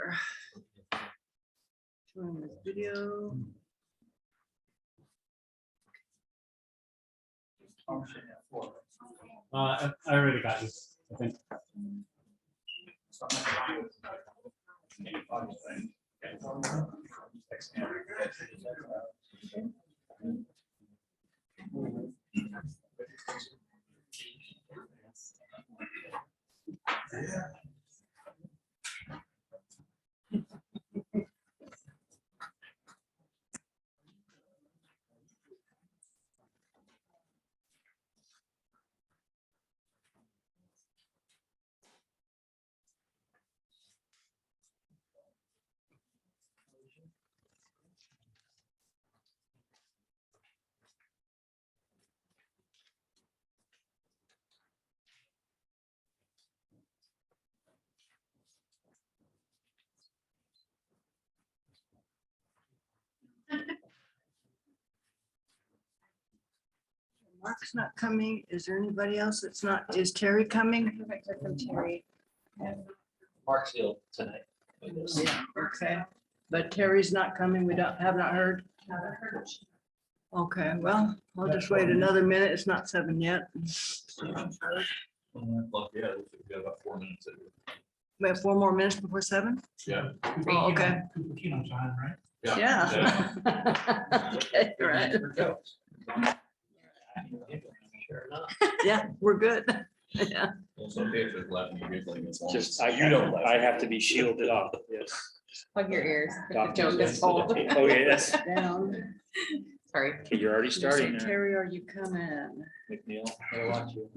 here. Showing this video. I already got you, I think. Mark's not coming. Is there anybody else that's not? Is Terry coming? Terry. Mark's ill tonight. Yeah, okay. But Terry's not coming. We have not heard. Okay, well, I'll just wait another minute. It's not 7 yet. Well, yeah, we got about 4 minutes. We have 4 more minutes before 7? Yeah. Oh, okay. Keno's on, right? Yeah. Okay, right. Sure enough. Yeah, we're good. Yeah. It's okay if it's left and you're giggling as long Just, as I you don't. I have to be shielded up. Yes. Plug your ears. if the Doctor joke says is to the told. team. Oh, yeah, that's, Down. Sorry. okay, you're already starting there, Terry, are you coming? McNeil. I watch you.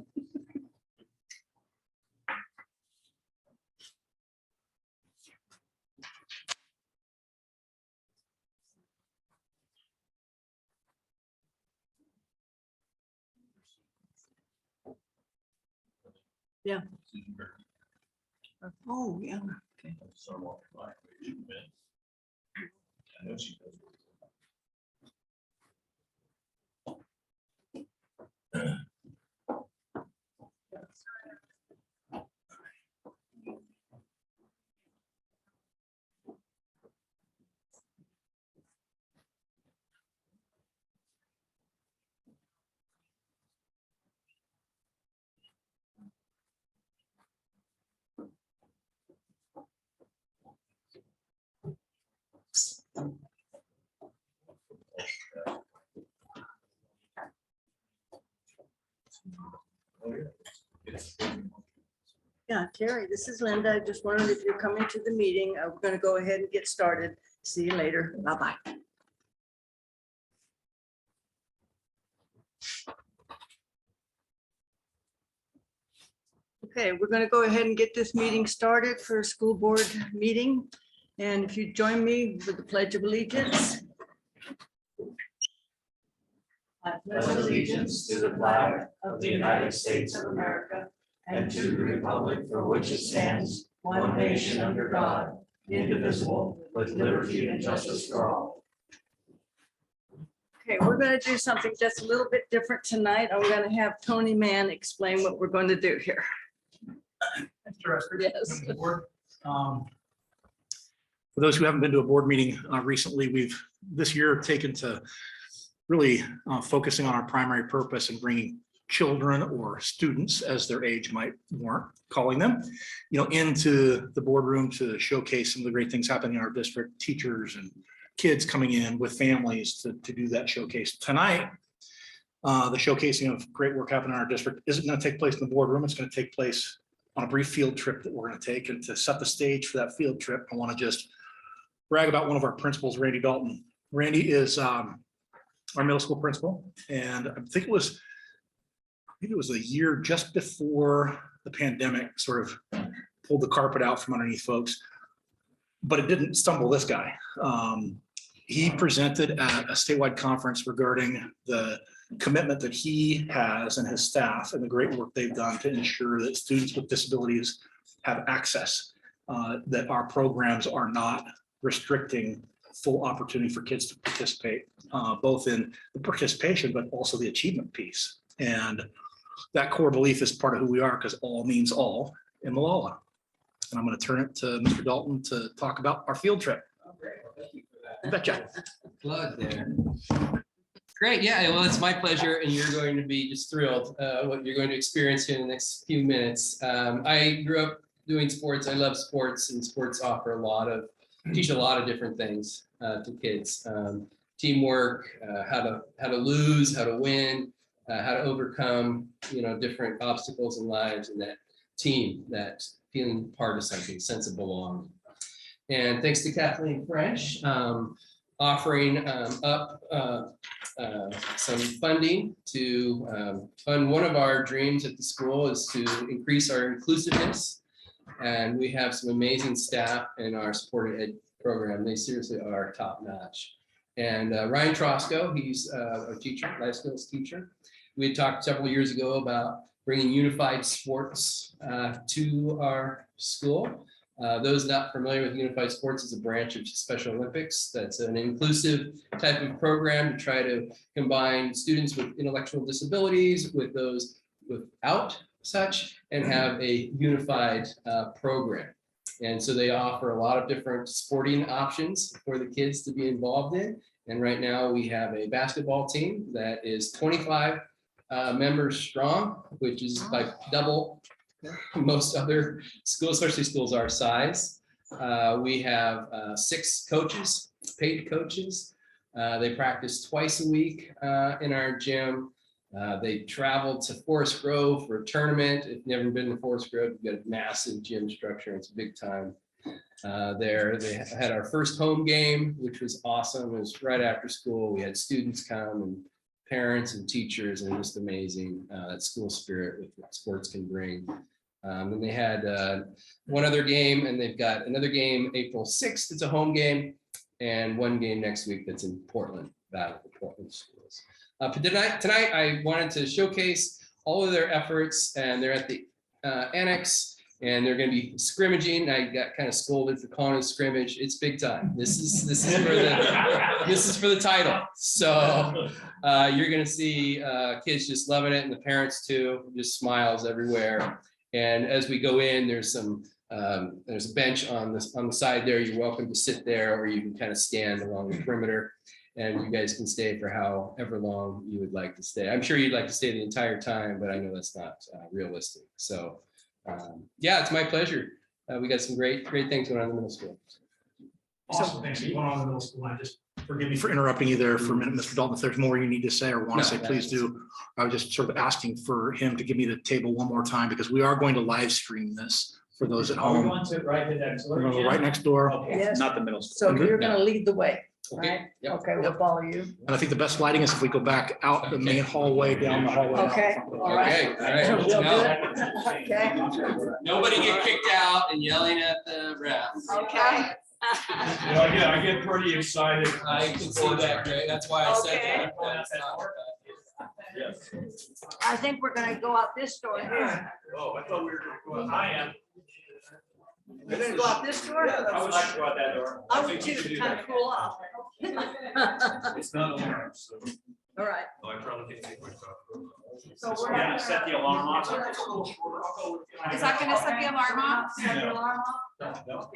Oh, yeah. Okay. I know she does. Oh, yeah. Yeah, Terry, this is Linda. I just wondered if you're coming to the meeting. We're going to go ahead and get started. See you later. Bye-bye. Okay, we're going to go ahead and get this meeting started for a school board meeting. And if you join me with the Pledge of Allegiance. I pledge allegiance to the flag of the United States of America and to the republic for which it stands, one nation under God, indivisible, with liberty and justice for all. Okay, we're going to do something just a little bit different tonight. I'm going to have Tony Mann explain what we're going to do here. Interesting. Yes. For those who haven't been to a board meeting recently, we've this year taken to really focusing on our primary purpose and bringing children or students, as their age might warrant calling them, into the boardroom to showcase some of the great things happening in our district, teachers and kids coming in with families to do that showcase. Tonight, the showcasing of great work happening in our district isn't going to take place in the boardroom. It's going to take place on a brief field trip that we're going to take. And to set the stage for that field trip, I want to just brag about one of our principals, Randy Dalton. Randy is our middle school principal, and I think it was a year just before the pandemic sort of pulled the carpet out from underneath folks, but it didn't stumble this guy. He presented at a statewide conference regarding the commitment that he has and his staff and the great work they've done to ensure that students with disabilities have access, that our programs are not restricting full opportunity for kids to participate, both in the participation, but also the achievement piece. And that core belief is part of who we are, because all means all in Molalla. and I'm going to turn it to Mr. Dalton to talk about our field trip. Betcha. Plug there. Great, yeah, well, it's my pleasure, and you're going to be just thrilled what you're going to experience here in the next few minutes. I grew up doing sports. I love sports, and sports offer teach a lot of different things to kids. Teamwork, how to lose, how to win, how to overcome, different obstacles in lives, and that team, that feeling part of something, sense of belonging. And thanks to Kathleen French, offering up some funding to fund one of our dreams at the school is to increase our inclusiveness. And we have some amazing staff in our supported ed program. They seriously are top notch. And Ryan Trosco, he's a teacher, life skills teacher. We had talked several years ago about bringing unified sports to our school. Those not familiar with unified sports is a branch of Special Olympics. That's an inclusive type of program to try to combine students with intellectual disabilities with those without such and have a unified program. And so they offer a lot of different sporting options for the kids to be involved in. And right now we have a basketball team that is 25 members strong, which is like double most other schools, especially schools our size. We have 6 coaches, paid coaches. They practice twice a week in our gym. They traveled to Forest Grove for a tournament. If you've never been to Forest Grove, you've got a massive gym structure. It's big time there. They had our first home game, which was awesome. It was right after school. We had students come and parents and teachers, and just amazing that school spirit with what sports can bring. And they had one other game, and they've got another game April 6th. It's a home game, and one game next week that's in Portland, Battle of the Portland Schools. But tonight, I wanted to showcase all of their efforts, and they're at the annex, and they're going to be scrimmaging. I got kind of scolded for calling it scrimmage. It's big time. This is for the title. So you're going to see kids just loving it, and the parents too. Just smiles everywhere. And as we go in, there's a bench on the side there. You're welcome to sit there, or you can kind of stand along the perimeter, and you guys can stay for however long you would like to stay. I'm sure you'd like to stay the entire time, but I know that's not realistic. So yeah, it's my pleasure. We got some great things going on in the middle school. Awesome things going on in the middle school. Forgive me for interrupting you there for a minute, Mr. Dalton. If there's more you need to say or want to No, say, please do. I was just sort of asking for him to give me the table one more time, because we are going to live stream this for those at Are we home. going to right to that? We're going to go right next door. Okay, Yes. not the middle school. So you're gonna lead the way, Okay. right? Yep. Okay, we'll follow you. And I think the best lighting is if we go back out the main hallway, down the hallway. out Okay, front. all right. Okay, all right. We'll do Now, it. Okay. nobody get kicked out and yelling at the refs. Okay. I get pretty excited. I can see that, Greg. That's why I said Okay. that. I think we're gonna go out this door here. Oh, I thought we were going. I am. We're gonna go out this door? I would like to go out that door. I would too, to kind of cool off. It's not alarm, so. All right. I probably can't take my phone. So we're Yeah, not set the alarm off. Is that gonna set the alarm off? Set the alarm off? No.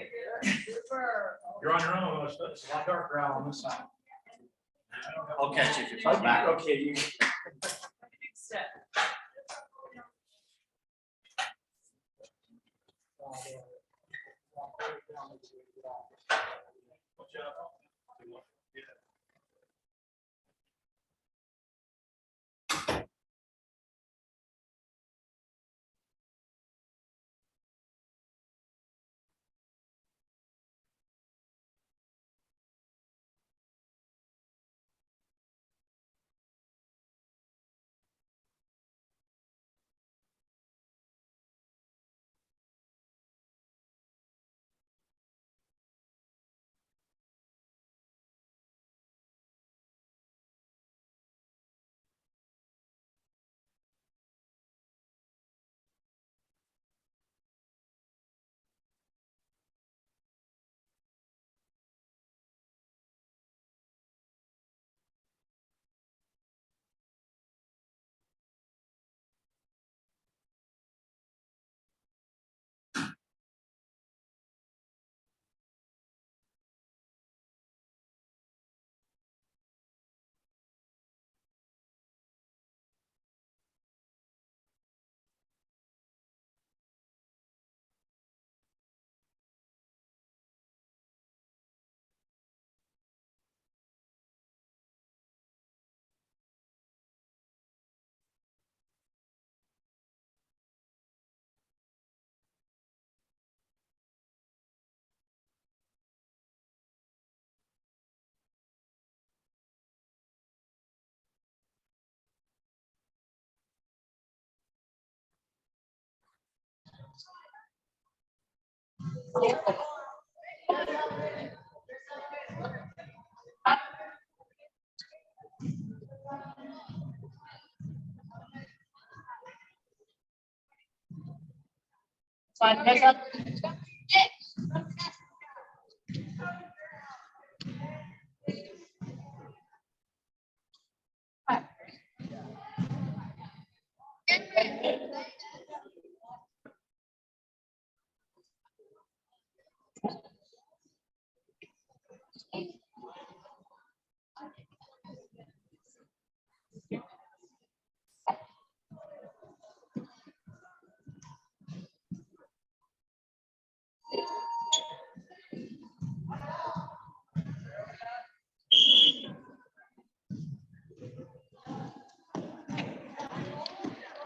You're on your own. It's a lot darker out on this side. I'll catch you if you come back. Okay, you.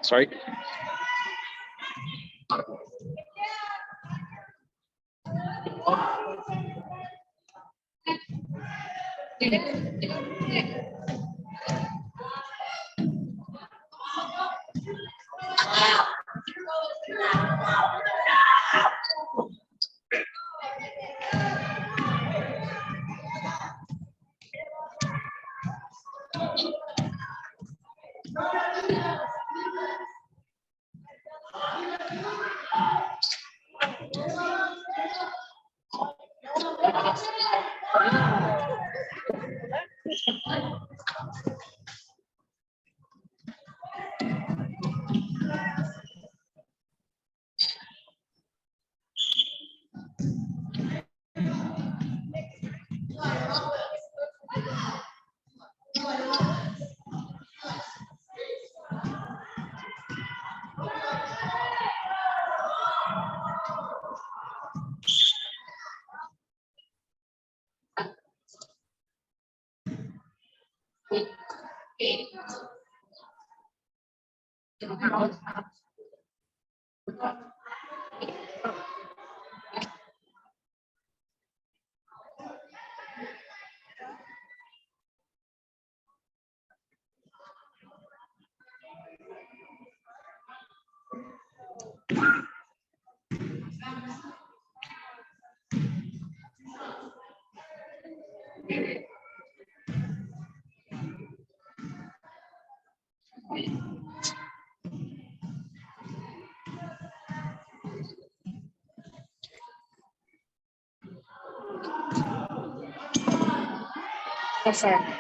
Sorry.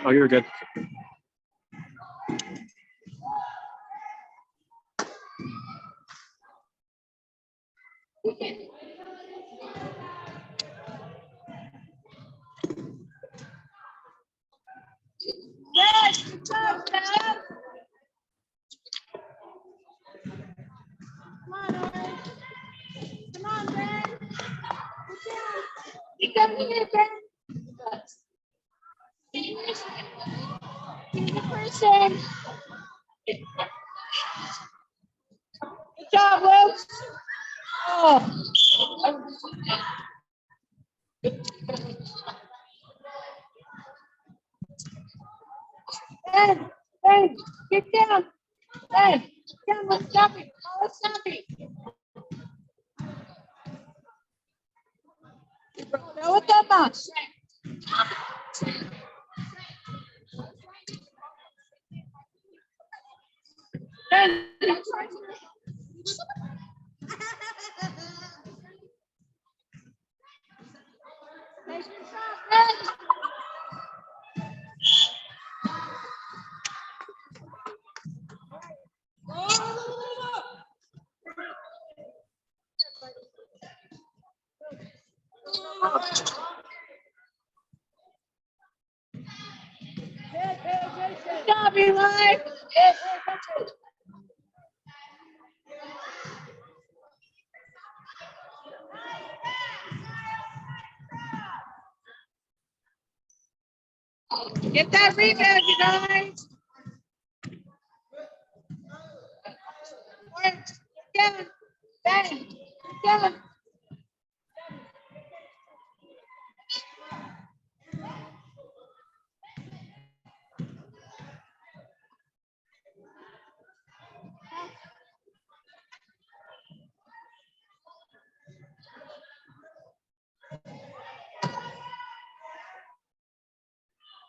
Oh, you're good. Good job, Luke. Oh. Ben, get down. Ben, get down, let's stop it. Oh, let's stop it. No, with that much. Ben, good job, Eli. Get that rebound, you guys. Get down. Bang. Get down.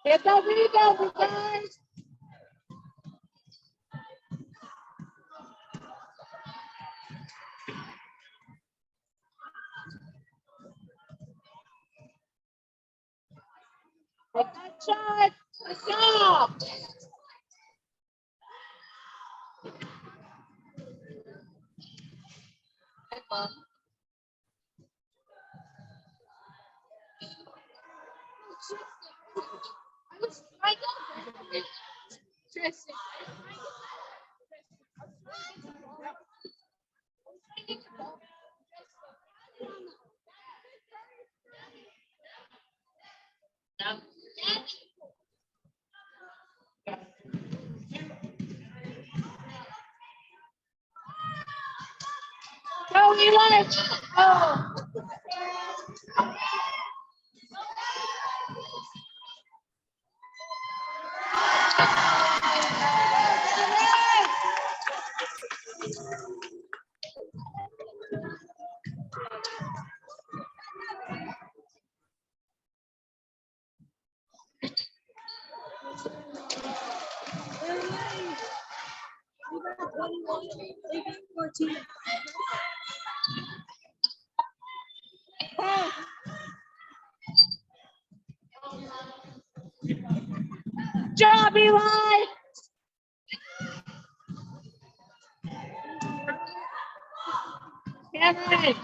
Get that rebound, you guys. Take that shot. Let's go. Hey, Mom. I was right there. Tristan. Go, Eli. Oh. Job, Eli. Cameron.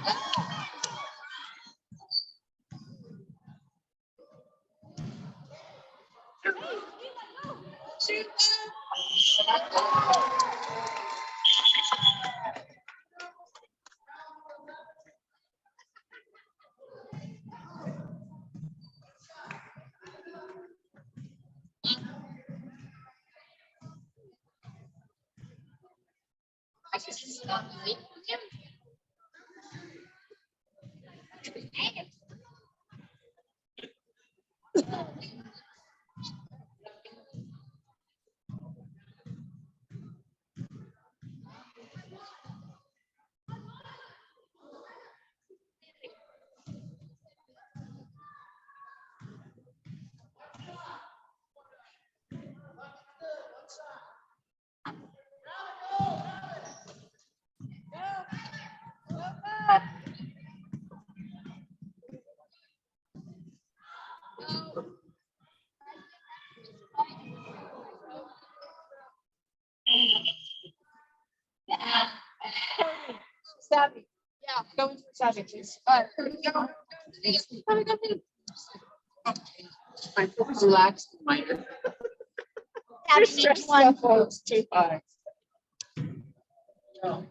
Savvy. Yeah, go into savvy, please. Go. My foot's relaxed. Your stress level is too high. No.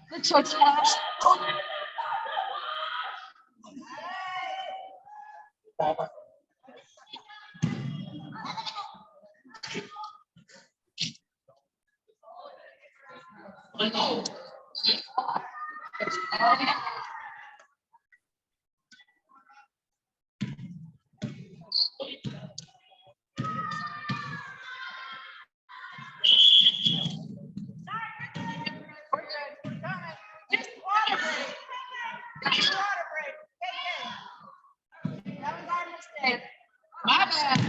The church house. My bad.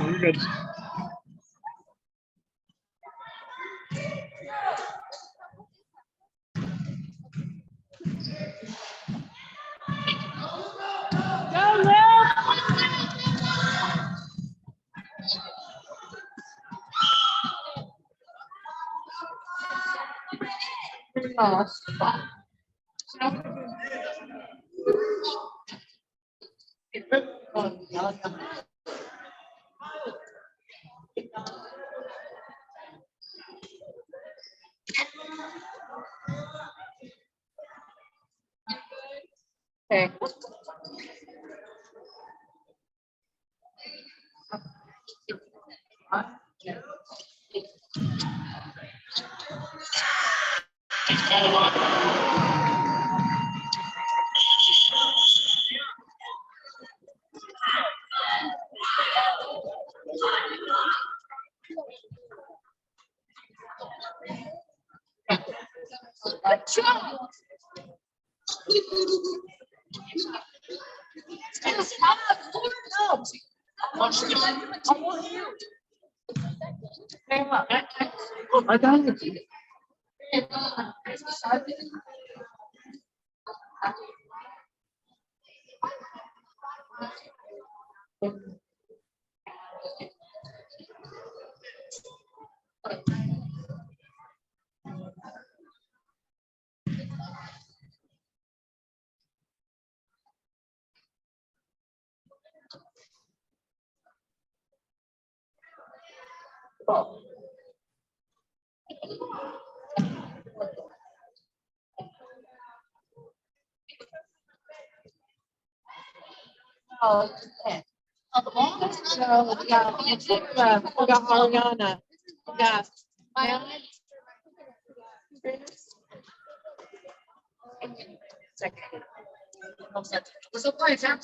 You're good. Okay. I got it. Oh, okay. So, yeah, we got Ariana. Yeah. What's up, play time?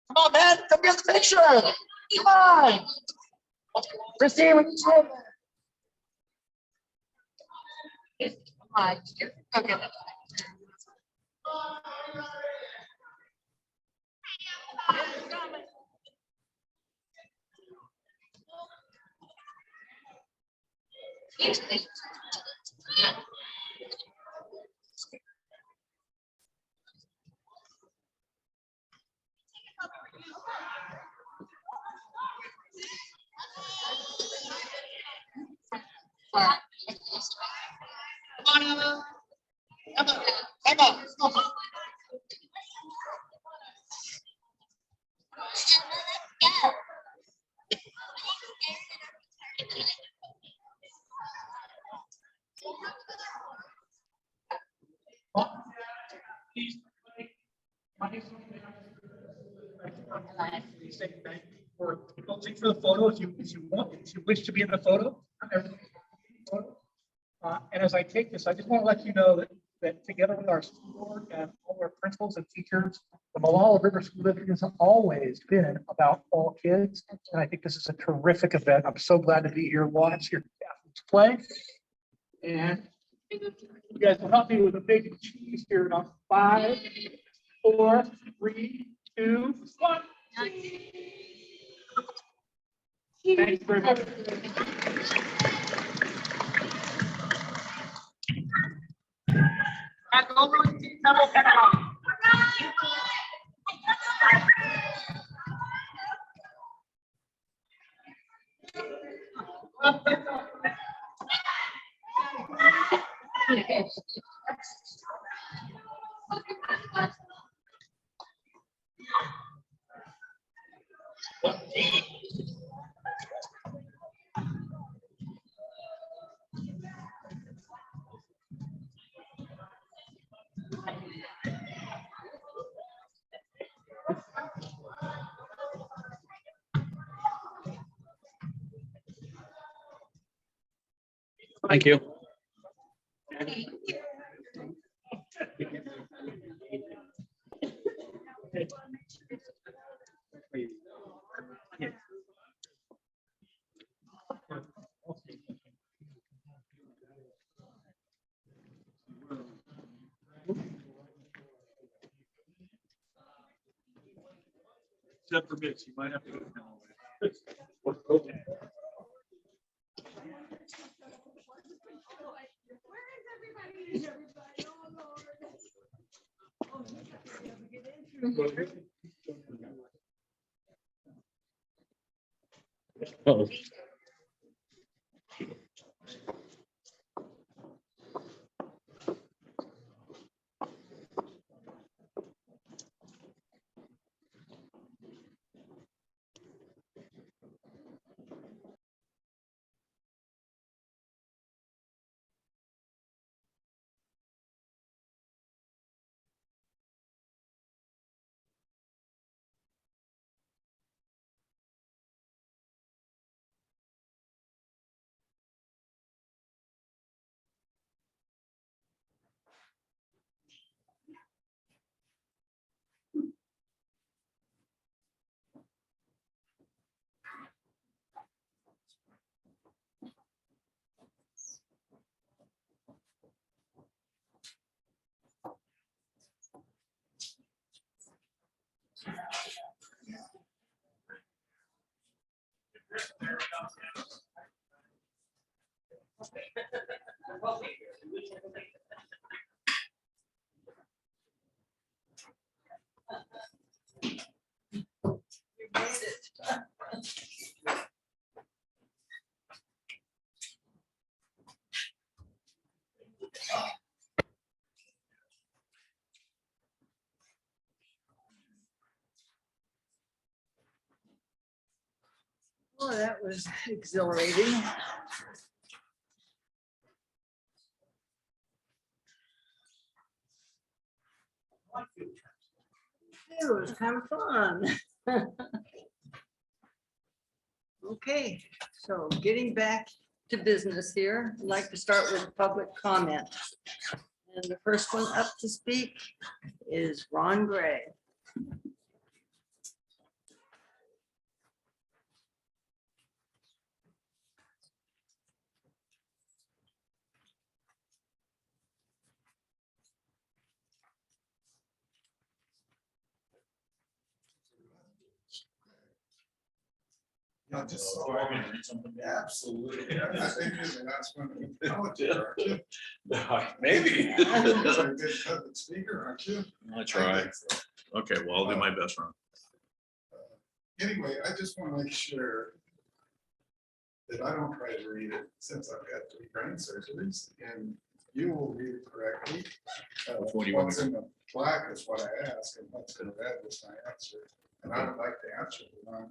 Come on, man, come get the picture. Come on. Christine, what you doing? Come on, okay. Come on, Emma. Emma, come on. Take for the photo if you want, if you wish to be in the photo. And as I take this, I just want to let you know that together with our school board and all our principals and teachers, the Malala River School District has always been about all kids. And I think this is a terrific event. I'm so glad to be here, watch your athletes play. And you guys will help me with a big cheese here on 5, 4, 3, 2, 1. Thank you very much. Thank you. Except for Mitch, you might have to go. Oh. Oh, that was exhilarating. It was kind of fun. Okay, so getting back to business here, I'd like to start with public comment. And the first one up to speak is Ron Gray. Yeah, just so I can read something. Absolutely. I think you're the last one to acknowledge it, aren't you? Maybe. You're a good public speaker, aren't you? I'll I try. think so. Okay, well, I'll do my best, Ron. Anyway, I just want to make sure that I don't try to read it since I've got 3 brain surgeries and you will read it correctly. Which one do you want me What's in the plaque is what I ask and what's in red is my answer. And I would like to answer the one.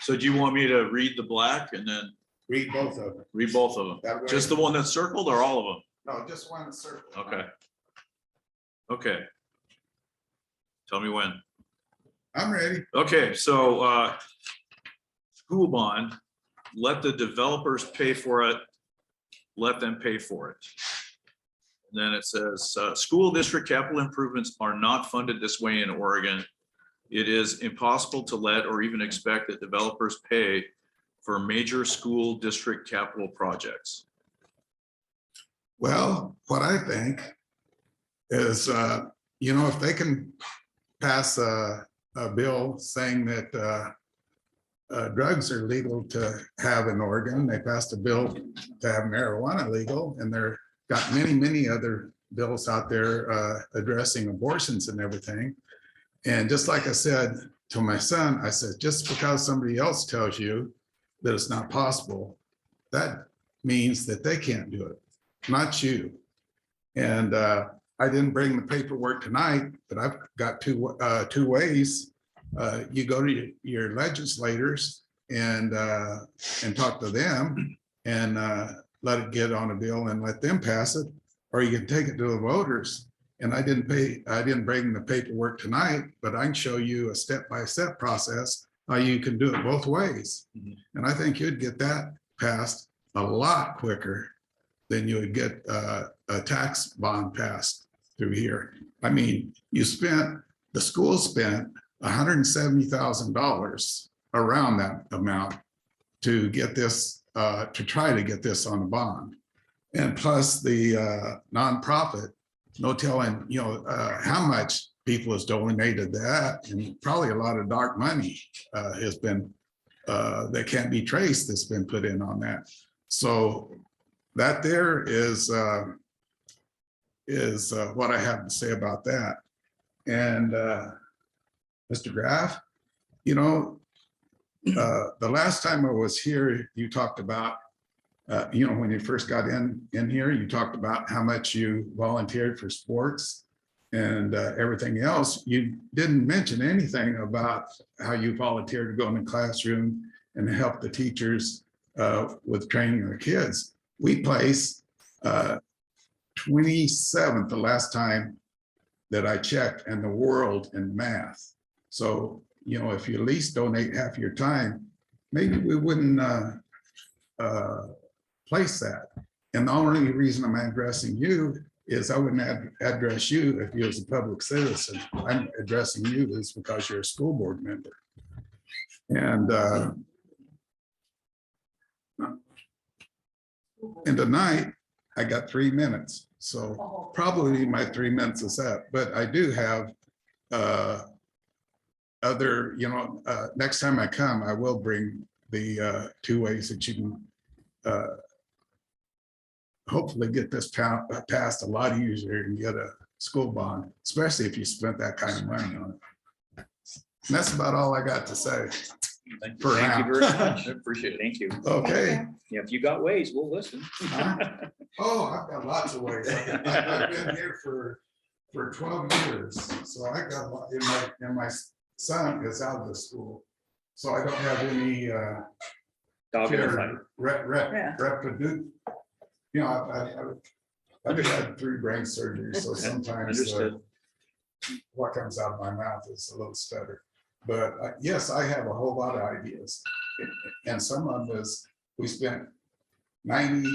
So do you want me to read the black and then Read both of them. read both of them? That way- Just the one that's circled or all of them? No, just one circle. Okay. Okay. Tell me when. I'm ready. Okay, so school bond, let the developers pay for it. Let them pay for it. Then it says, school district capital improvements are not funded this way in Oregon. It is impossible to let or even expect that developers pay for major school district capital projects. Well, what I think is, if they can pass a bill saying that drugs are legal to have in Oregon, they passed a bill to have marijuana legal, and they're got many other bills out there addressing abortions and everything. And just like I said to my son, I said, just because somebody else tells you that it's not possible, that means that they can't do it, not you. And I didn't bring the paperwork tonight, but I've got two ways. You go to your legislators and talk to them and let it get on a bill and let them pass it, or you can take it to the voters. And I didn't bring the paperwork tonight, but I can show you a step-by-step process how you can do it both ways. And I think you'd get that passed a lot quicker than you would get a tax bond passed through here. I mean, the school spent $170,000 around that amount to get this, to try to get this on a bond. And plus the nonprofit, no telling, how much people has donated that, and probably a lot of dark money has been, that can't be traced, that's been put in on that. So that there is what I have to say about that. And Mr. Graff, the last time I was here, you talked about, when you first got in here, you talked about how much you volunteered for sports and everything else. You didn't mention anything about how you volunteered to go in the classroom and help the teachers with training the kids. We placed 27th the last time that I checked in the world in math. So, if you at least donate half your time, maybe we wouldn't place that. And the only reason I'm addressing you is I wouldn't address you if you was a public citizen. I'm addressing you is because you're a school board member. And tonight I got 3 minutes. So probably my 3 minutes is up, but I do have other, next time I come, I will bring the 2 ways that you can hopefully get this passed a lot easier and get a school bond, especially if you spent that kind of money on it. And that's about all I got to say. Thank For you now. very much. I appreciate it. Thank you. Okay. Yeah, if you got ways, we'll listen. Oh, I've got lots of ways. I've been here for 12 years. So I got, and my son is out of the school. So I don't have any Dog in the fight. reproduce. I've had 3 brain surgeries, so sometimes Understood. what comes out of my mouth is a little stutter. But yes, I have a whole lot of ideas. And some of us, we spent 90,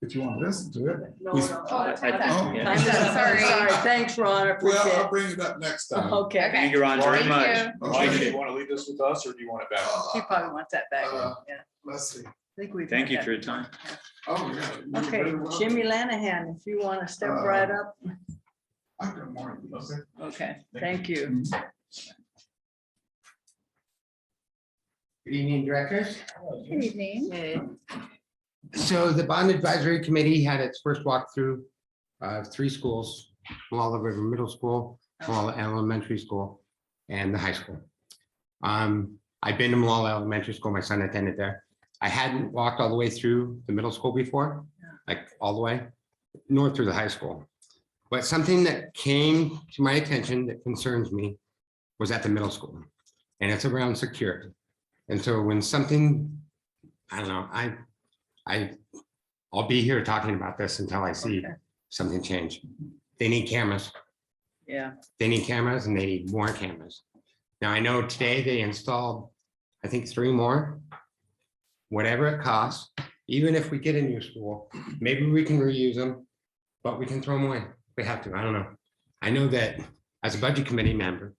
if you want to listen to it. No, we- no. Oh, Time's up. Sorry. Thanks, Ron. I Well, appreciate I'll it. bring it up next time. Okay. Thank you, Ron, very Thank much. you. Okay. Do you want to leave this with us or do you want it back? He probably wants that back. Uh, Yeah, I Let's see. think we've. Thank got you that. for your time. Oh, yeah. you're Okay, very welcome. Jimmy Lanahan, if you want to step right up. I've got more of these. Okay, thank you. Good evening, directors. Good evening. Okay. So the bond advisory committee had its first walkthrough of 3 schools, Malala River Middle School, Malala Elementary School, and the high school. I've been to Malala Elementary School, my son attended there. I hadn't walked all the way through the middle school before, like all the way, nor through the high school. But something that came to my attention that concerns me was at the middle school, and it's around security. And so when something, I don't know, I'll be here talking about this until I see Okay. something change. They need cameras. Yeah, They need cameras and they need more cameras. Now, I know today they installed, I think 3 more. Whatever it costs, even if we get a new school, maybe we can reuse them, but we can throw them away. We have to, I don't know. I know that as a budget committee member,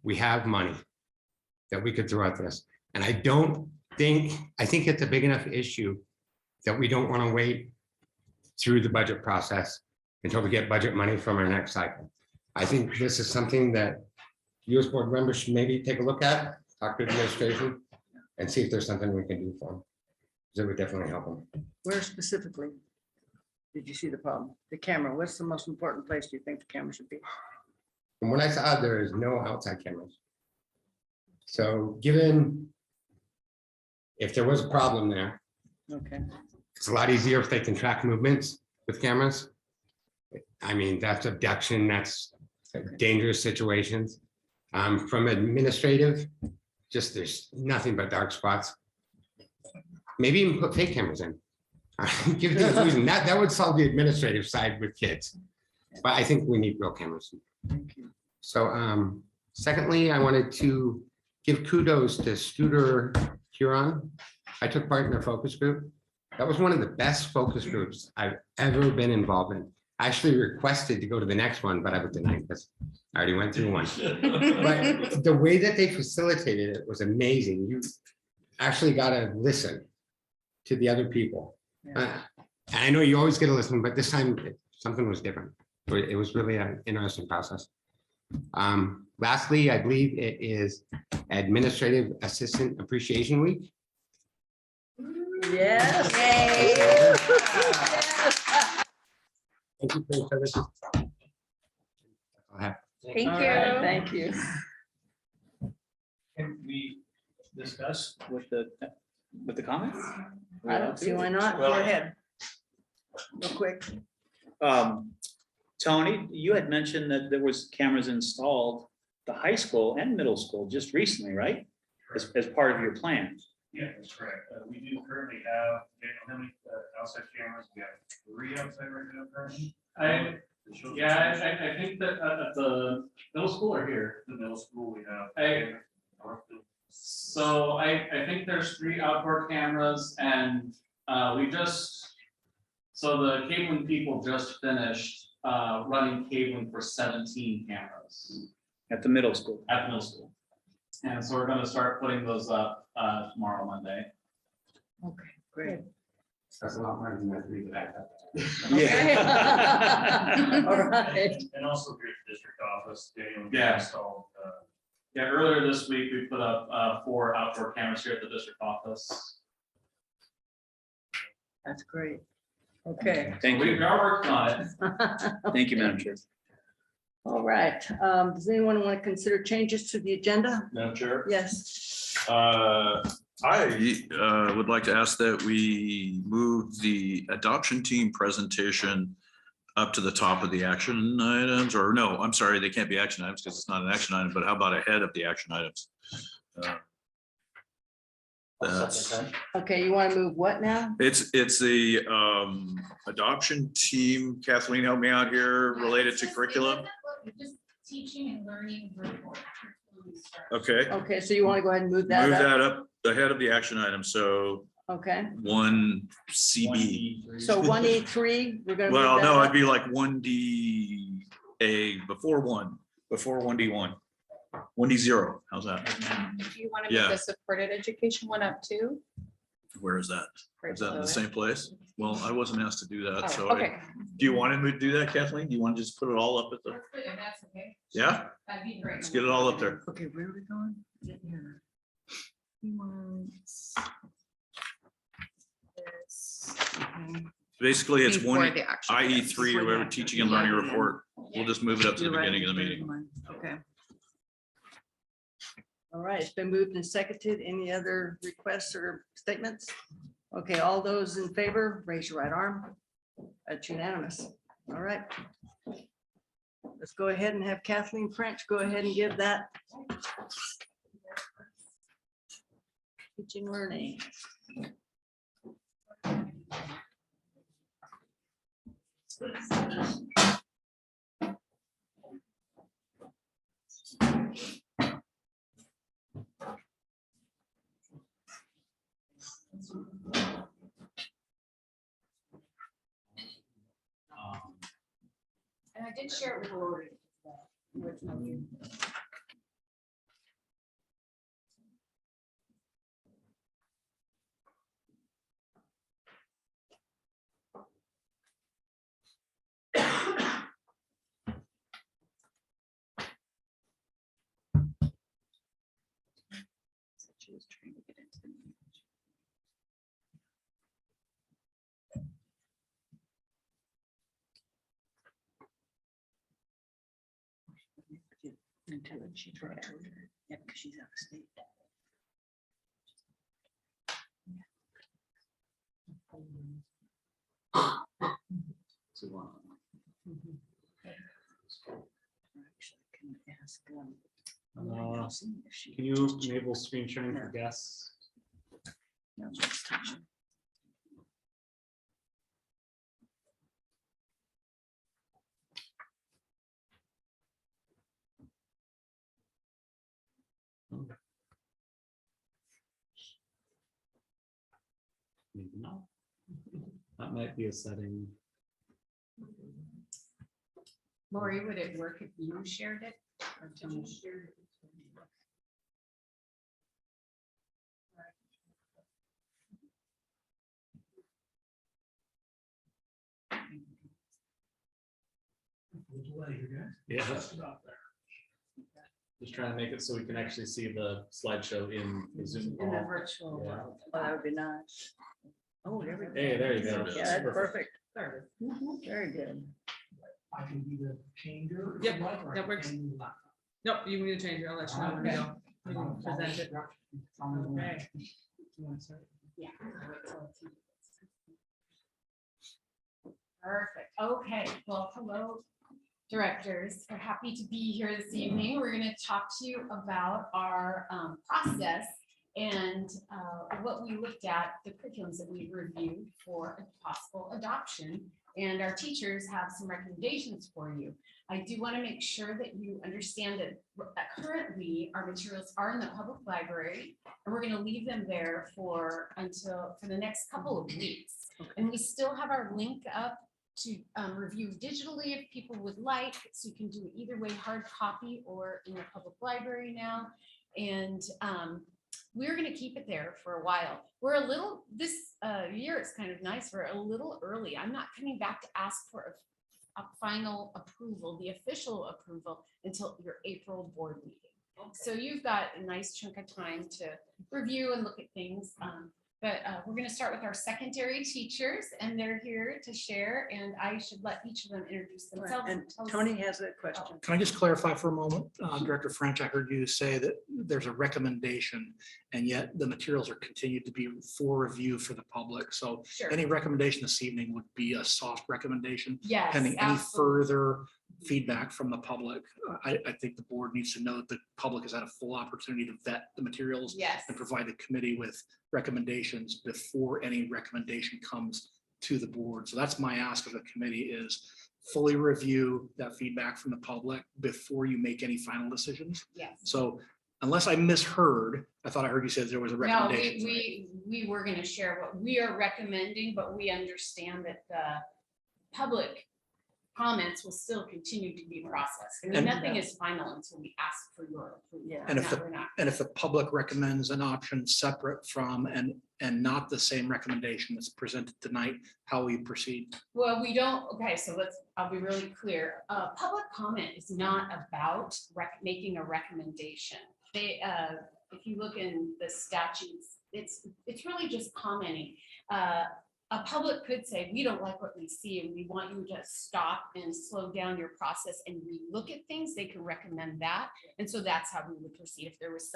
we have money that we could throw at this. And I think it's a big enough issue that we don't want to wait through the budget process until we get budget money from our next cycle. I think this is something that you as board members should maybe take a look at, talk to the administration, and see if there's something we can do for them. That would definitely help them. where specifically? did you see the problem? The camera, what's the most important place do you think the camera should be? From what I saw, there is no outside cameras. So given if there was a problem there, Okay, it's a lot easier if they can track movements with cameras. I mean, that's abduction, that's dangerous situations. From administrative, just there's nothing but dark spots. Maybe even put fake cameras in. Give the illusion that would solve the administrative side with kids. But I think we need real cameras. thank you. So secondly, I wanted to give kudos to Scooter Huron. I took part in their focus group. That was one of the best focus groups I've ever been involved in. I actually requested to go to the next one, but I was denied because I already went through one. But the way that they facilitated it was amazing. You actually got to listen to the other people. And I know you always get to listen, but this time something was different. It was really an interesting process. Lastly, I believe it is Administrative Assistant Appreciation Week. Yes. Thank you for your services. Thank All you. right, thank you. Can we discuss with the comment? I don't see why not. Go ahead. Real quick. Tony, you had mentioned that there was cameras installed, the high school and middle school just recently, right? As part of your plan. Yeah, that's correct. We do currently have, how many outside cameras? We have 3 outside right now currently. I think that at the middle school or here, The middle school, we have. so I think there's 3 outdoor cameras and so the cabling people just finished running cabling for 17 cameras At the middle school. at middle school. And so we're gonna start putting those up tomorrow, Monday. Okay, great. That's a lot more than that. Read the backup. Yeah. All right. And also here at the district office, Daniel. Yeah. Installed, Yeah, earlier this week, we put up 4 outdoor cameras here at the district office. That's great. Okay. Thank We you. are working on it. Thank you, Madam Chair. All right. Does anyone want to consider changes to the agenda? Madam Chair? Yes. I would like to ask that we move the adoption team presentation up to the top of the action items, or no, I'm sorry, they can't be action items because it's not an action item, but how about ahead of the action items? That's, Okay, you want to move what now? it's the adoption team. Kathleen, help me out here, related to curriculum. Just teaching and learning virtual. Okay, Okay, so you want to go ahead and move that move up? that up ahead of the action item. So Okay, 1CB. so 1E3, we're gonna. move Well, that no, up? it'd be like 1DA before 1D1, 1D0. How's that? Do you want to Yeah. move the supported education one up too? Where is that? Right Is that in below the it? same place? Well, I wasn't asked to do that, Oh, so. okay. Do you want to do that, Kathleen? Do you want to just put it all up at the, If that's okay. yeah? That'd be great. Let's get it all up there. Okay, where are we going? Here. He wants this. Okay. Basically, it's Before one, the action IE3 items. or whatever, teaching and learning report. We'll just move it up to the You're right, beginning of the never meeting. mind. Okay. All right, it's been moved and seconded. Any other requests or statements? Okay, all those in favor, raise your right arm. That's unanimous. All right. Let's go ahead and have Kathleen French go ahead and give that. Teaching, learning. And I did share it with Lori. Originally. She was trying to get into the meeting. Until she's right. Yeah, because she's out of state. Actually, can ask, if she- Can you enable screen sharing for guests? No, just touch it. Maybe not. That might be a setting. Lori, would it work if you shared it? Or Tony shared it? Yeah. Just trying to make it so we can actually see the slideshow in the Zoom. In the call. virtual Yeah. world. Oh, that would be nice. Oh, there we go. Hey, there you go. Yeah, that's Perfect. perfect. Very good. I can be the changer. Yep, that works. Nope, you need to change it. I'll let you know when we go. You can present it. Okay. Yeah. Perfect. Okay, well, hello, directors. We're happy to be here this evening. We're going to talk to you about our process and what we looked at, the curriculums that we reviewed for a possible adoption. And our teachers have some recommendations for you. I do want to make sure that you understand that currently our materials are in the public library, and we're going to leave them there for the next couple of weeks. And we still have our link up to review digitally if people would like, so you can do it either way, hard copy or in the public library now. And we're going to keep it there for a while. We're a little, this year it's kind of nice, we're a little early. I'm not coming back to ask for a final approval, the official approval, until your April board meeting. So you've got a nice chunk of time to review and look at things. But we're going to start with our secondary teachers, and they're here to share, and I should let each of them introduce themselves. And tell us- Tony has a question. Can I just clarify for a moment? Director French, I heard you say that there's a recommendation and yet the materials are continued to be for review for the public. So Sure. any recommendation this evening would be a soft recommendation. Yes, Pending any absolutely. further feedback from the public. I think the board needs to know that the public has had a full opportunity to vet the materials Yes. and provide the committee with recommendations before any recommendation comes to the board. So that's my ask of the committee is fully review that feedback from the public before you make any final decisions. Yes. So unless I misheard, I thought I heard you said there was a No, recommendation. we were going to share what we are recommending, but we understand that the public comments will still continue to be processed. I mean, And- nothing is final until we ask for your approval. Yeah. And if No, the- we're not. And if the public recommends an option separate from and not the same recommendation that's presented tonight, how will you proceed? Well, we don't, okay, so I'll be really clear. Public comment is not about making a recommendation. They, if you look in the statutes, it's really just commenting. A public could say, we don't like what we see and we want you to stop and slow down your process and relook at things. They can recommend that. And so that's how we would proceed if there was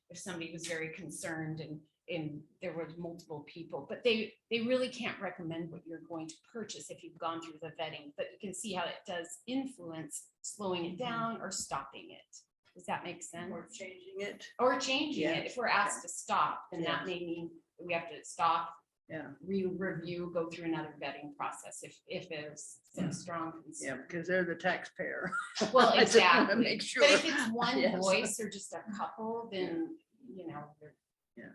if somebody was very concerned and there were multiple people, but they really can't recommend what you're going to purchase if you've gone through the vetting, but you can see how it does influence slowing it down or stopping it. Does that make sense? Or changing it. Or changing Yeah. it. If we're asked to stop, then that may mean we have to stop, Yeah, review, go through another vetting process if there's some strong yeah, concern. because they're the taxpayer. Well, I just wanna exactly. Make sure. But if it's one Yes. voice or just a couple, then, they're- Yeah.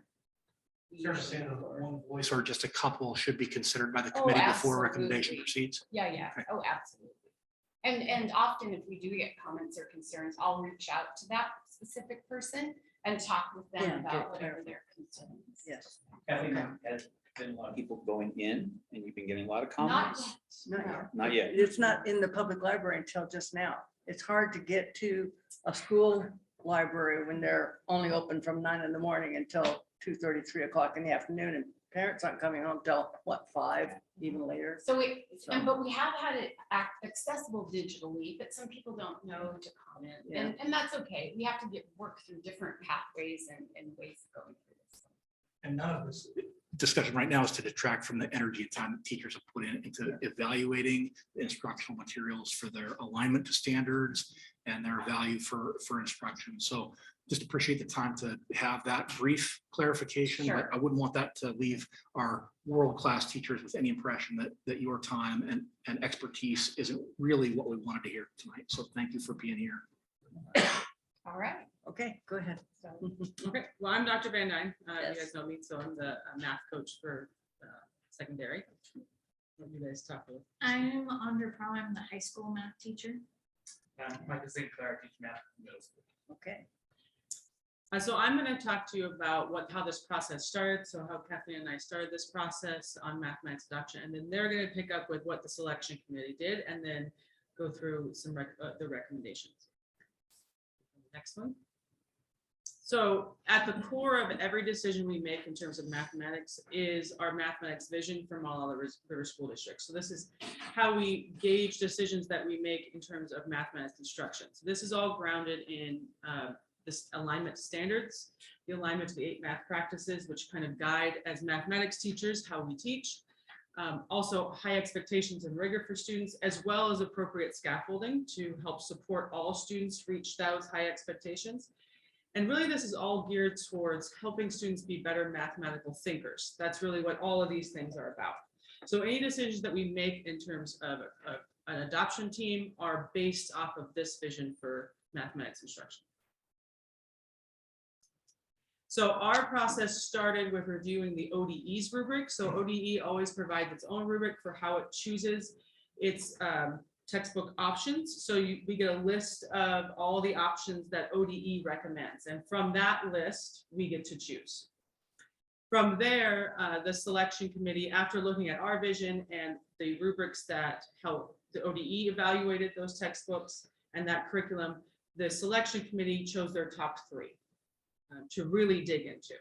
One voice or just a couple should be considered by the Oh, committee before a recommendation absolutely. proceeds. Yeah. Oh, absolutely. And often if we do get comments or concerns, I'll reach out to that specific person and talk with them Yeah, about get whatever their concerns. Yes. Kathy, has been a lot of people going in and you've been getting a lot of Not comments? yet. Not no. yet. Not yet. It's not in the public library until just now. It's hard to get to a school library when they're only open from 9 in the morning until 2:30, 3 o'clock in the afternoon. And parents aren't coming home till what, 5, even later? So but we have had it accessible digitally, but some people don't know to comment, and that's okay. We have to work through different pathways and ways of going through this. And none of this discussion right now is to detract from the energy and time that teachers have put into evaluating the instructional materials for their alignment to standards and their value for instruction. So just appreciate the time to have that brief clarification, but I wouldn't want that to leave our world-class teachers with any impression that your time and expertise isn't really what we wanted to hear tonight. So thank you for being here. All right. Okay, go ahead. Okay, well, I'm Dr. Van Dyne. Yes. You guys know me, so I'm the math coach for secondary. What do you guys talk about? I'm Andra Pro, I'm the high school math teacher. Michael St. Clair, teach math in middle school. Okay. So I'm going to talk to you about how this process started. So how Kathleen and I started this process on mathematics adoption, and then they're going to pick up with what the selection committee did, and then go through some the recommendations. Next one. So at the core of every decision we make in terms of mathematics is our mathematics vision for Malala River School District. So this is how we gauge decisions that we make in terms of mathematics instruction. So this is all grounded in this alignment standards, the alignment to the 8 math practices, which kind of guide as mathematics teachers how we teach. Also high expectations and rigor for students, as well as appropriate scaffolding to help support all students reach those high expectations. And really, this is all geared towards helping students be better mathematical thinkers. That's really what all of these things are about. So any decisions that we make in terms of an adoption team are based off of this vision for mathematics instruction. So our process started with reviewing the ODE's rubric. So ODE always provides its own rubric for how it chooses its textbook options. So we get a list of all the options that ODE recommends. And from that list, we get to choose. From there, the selection committee, after looking at our vision and the rubrics that help the ODE evaluated those textbooks and that curriculum, the selection committee chose their top 3 to really dig into.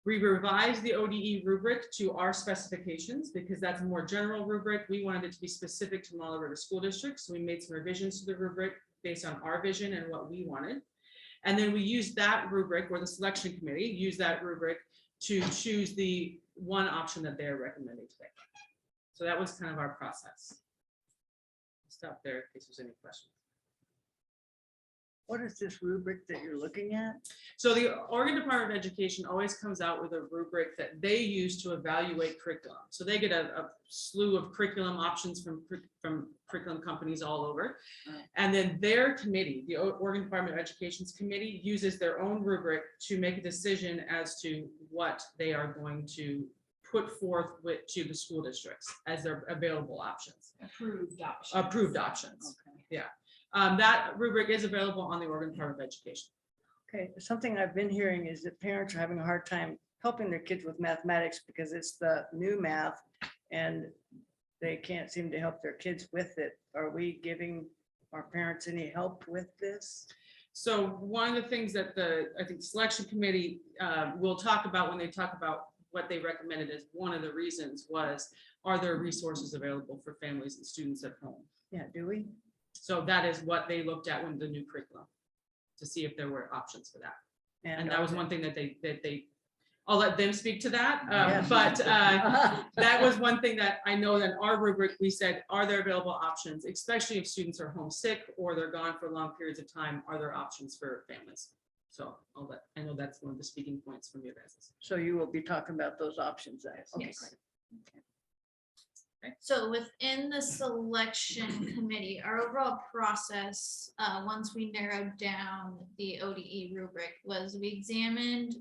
We revised the ODE rubric to our specifications because that's a more general rubric. We wanted it to be specific to Malala River School District. So we made some revisions to the rubric based on our vision and what we wanted. And then we used that rubric, or the selection committee used that rubric to choose the one option that they're recommending today. So that was kind of our process. I'll stop there in case there's any questions. What is this rubric that you're looking at? So the Oregon Department of Education always comes out with a rubric that they use to evaluate curriculum. So they get a slew of curriculum options from curriculum companies all over. And then their committee, the Oregon Department of Education's committee, uses their own rubric to make a decision as to what they are going to put forth to the school districts as their available options. Approved options. Approved options. Okay. Yeah. That rubric is available on the Oregon Department of Education. Okay, something I've been hearing is that parents are having a hard time helping their kids with mathematics because it's the new math and they can't seem to help their kids with it. Are we giving our parents any help with this? So one of the things that I think selection committee will talk about when they talk about what they recommended as one of the reasons was, are there resources available for families and students at home? Yeah, do we? So that is what they looked at when the new curriculum, to see if there were options for that. And that was one thing that they I'll let them speak to that. Yes. But that was one thing that I know that in our rubric, we said, are there available options, especially if students are homesick or they're gone for long periods of time, are there options for families? So I know that's one of the speaking points from you guys. So you will be talking about those options then? Okay, Yes. great. So within the selection committee, our overall process, once we narrowed down the ODE rubric, was we examined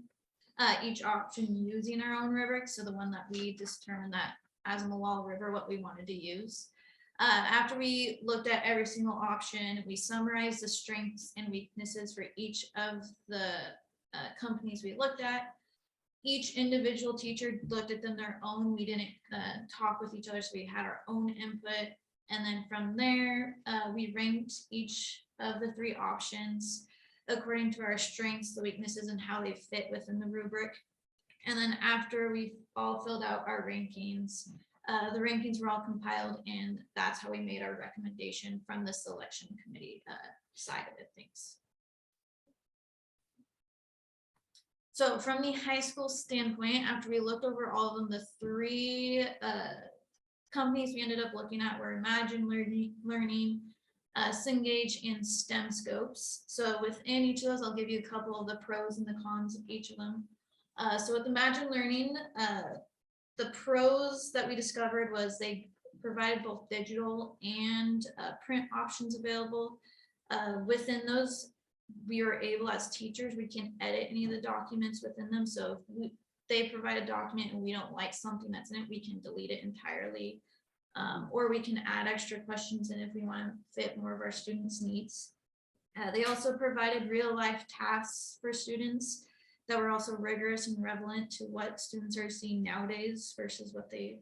each option using our own rubric. So the one that we determined that as a Malala River, what we wanted to use. After we looked at every single option, we summarized the strengths and weaknesses for each of the companies we looked at. Each individual teacher looked at them their own. We didn't talk with each other, so we had our own input. And then from there, we ranked each of the 3 options according to our strengths, the weaknesses, and how they fit within the rubric. And then after we all filled out our rankings, the rankings were all compiled, and that's how we made our recommendation from the selection committee side of it, things. So from the high school standpoint, after we looked over all of them, the three companies we ended up looking at were Imagine Learning, Cengage, and STEM Scopes. So within each of those, I'll give you a couple of the pros and the cons of each of them. So with Imagine Learning, the pros that we discovered was they provided both digital and print options available. Within those, we were able, as teachers, we can edit any of the documents within them. So if they provide a document and we don't like something that's in it, we can delete it entirely. Or we can add extra questions in if we want to fit more of our students' needs. They also provided real life tasks for students that were also rigorous and relevant to what students are seeing nowadays versus what they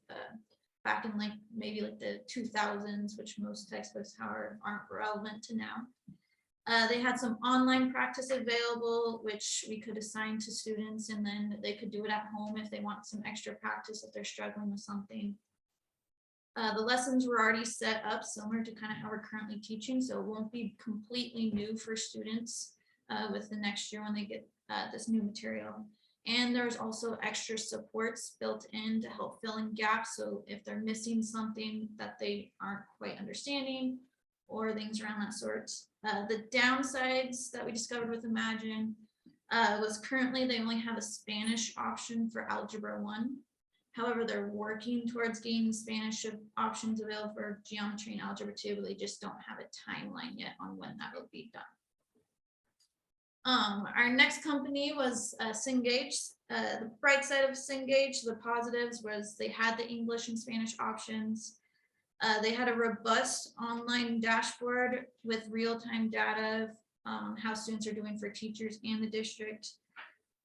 back in like maybe like the 2000s, which most textbooks aren't relevant to now. They had some online practice available, which we could assign to students, and then they could do it at home if they want some extra practice if they're struggling with something. The lessons were already set up similar to kind of how we're currently teaching, so it won't be completely new for students with the next year when they get this new material. And there's also extra supports built in to help fill in gaps. So if they're missing something that they aren't quite understanding or things around that sort. The downsides that we discovered with Imagine was currently they only have a Spanish option for Algebra 1. However, they're working towards getting Spanish options available for Geometry and Algebra 2, but they just don't have a timeline yet on when that will be done. Our next company was Cengage. The bright side of Cengage, the positives was they had the English and Spanish options. They had a robust online dashboard with real-time data of how students are doing for teachers and the district.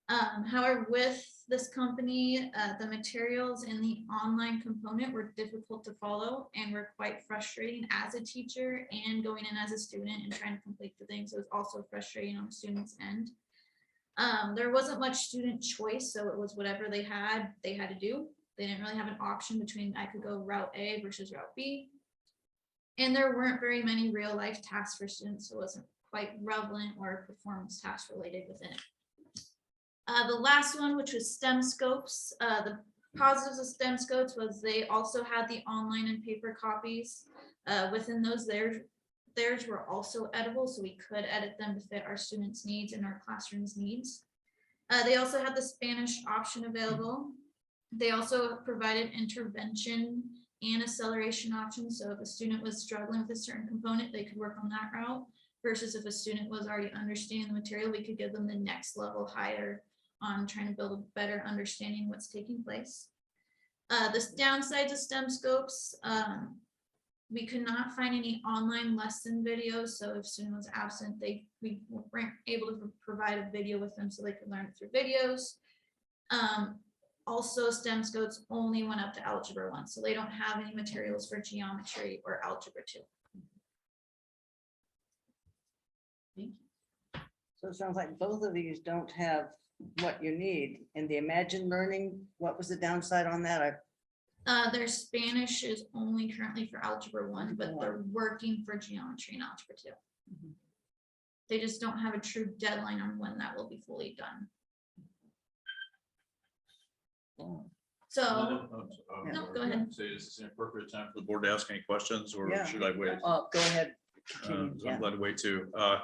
However, with this company, the materials in the online component were difficult to follow and were quite frustrating as a teacher and going in as a student and trying to complete the things. It was also frustrating on the student's end. There wasn't much student choice, so it was whatever they had to do. They didn't really have an option between I could go route A versus route B. And there weren't very many real life tasks for students, so it wasn't quite relevant or performance task related within it. The last one, which was STEM Scopes, the positives of STEM Scopes was they also had the online and paper copies. Within those, theirs were also editable, so we could edit them to fit our students' needs and our classroom's needs. They also had the Spanish option available. They also provided intervention and acceleration options. So if a student was struggling with a certain component, they could work on that route, versus if a student was already understanding the material, we could give them the next level higher on trying to build a better understanding of what's taking place. The downsides of STEM Scopes, we could not find any online lesson videos. So if a student was absent, we weren't able to provide a video with them so they could learn it through videos. Also, STEM Scopes only went up to Algebra 1, so they don't have any materials for Geometry or Algebra 2. So it sounds like both of these don't have what you need. In the Imagine Learning, what was the downside on that? Their Spanish is only currently for Algebra 1, but they're working for Geometry and Algebra 2. Mm-hmm. They just don't have a true deadline on when that will be fully done. So, no, go ahead. Say, is this an appropriate time for the board to ask any questions, or Yeah. should I wait? Go ahead. I'm Yeah. glad to wait too. Yeah.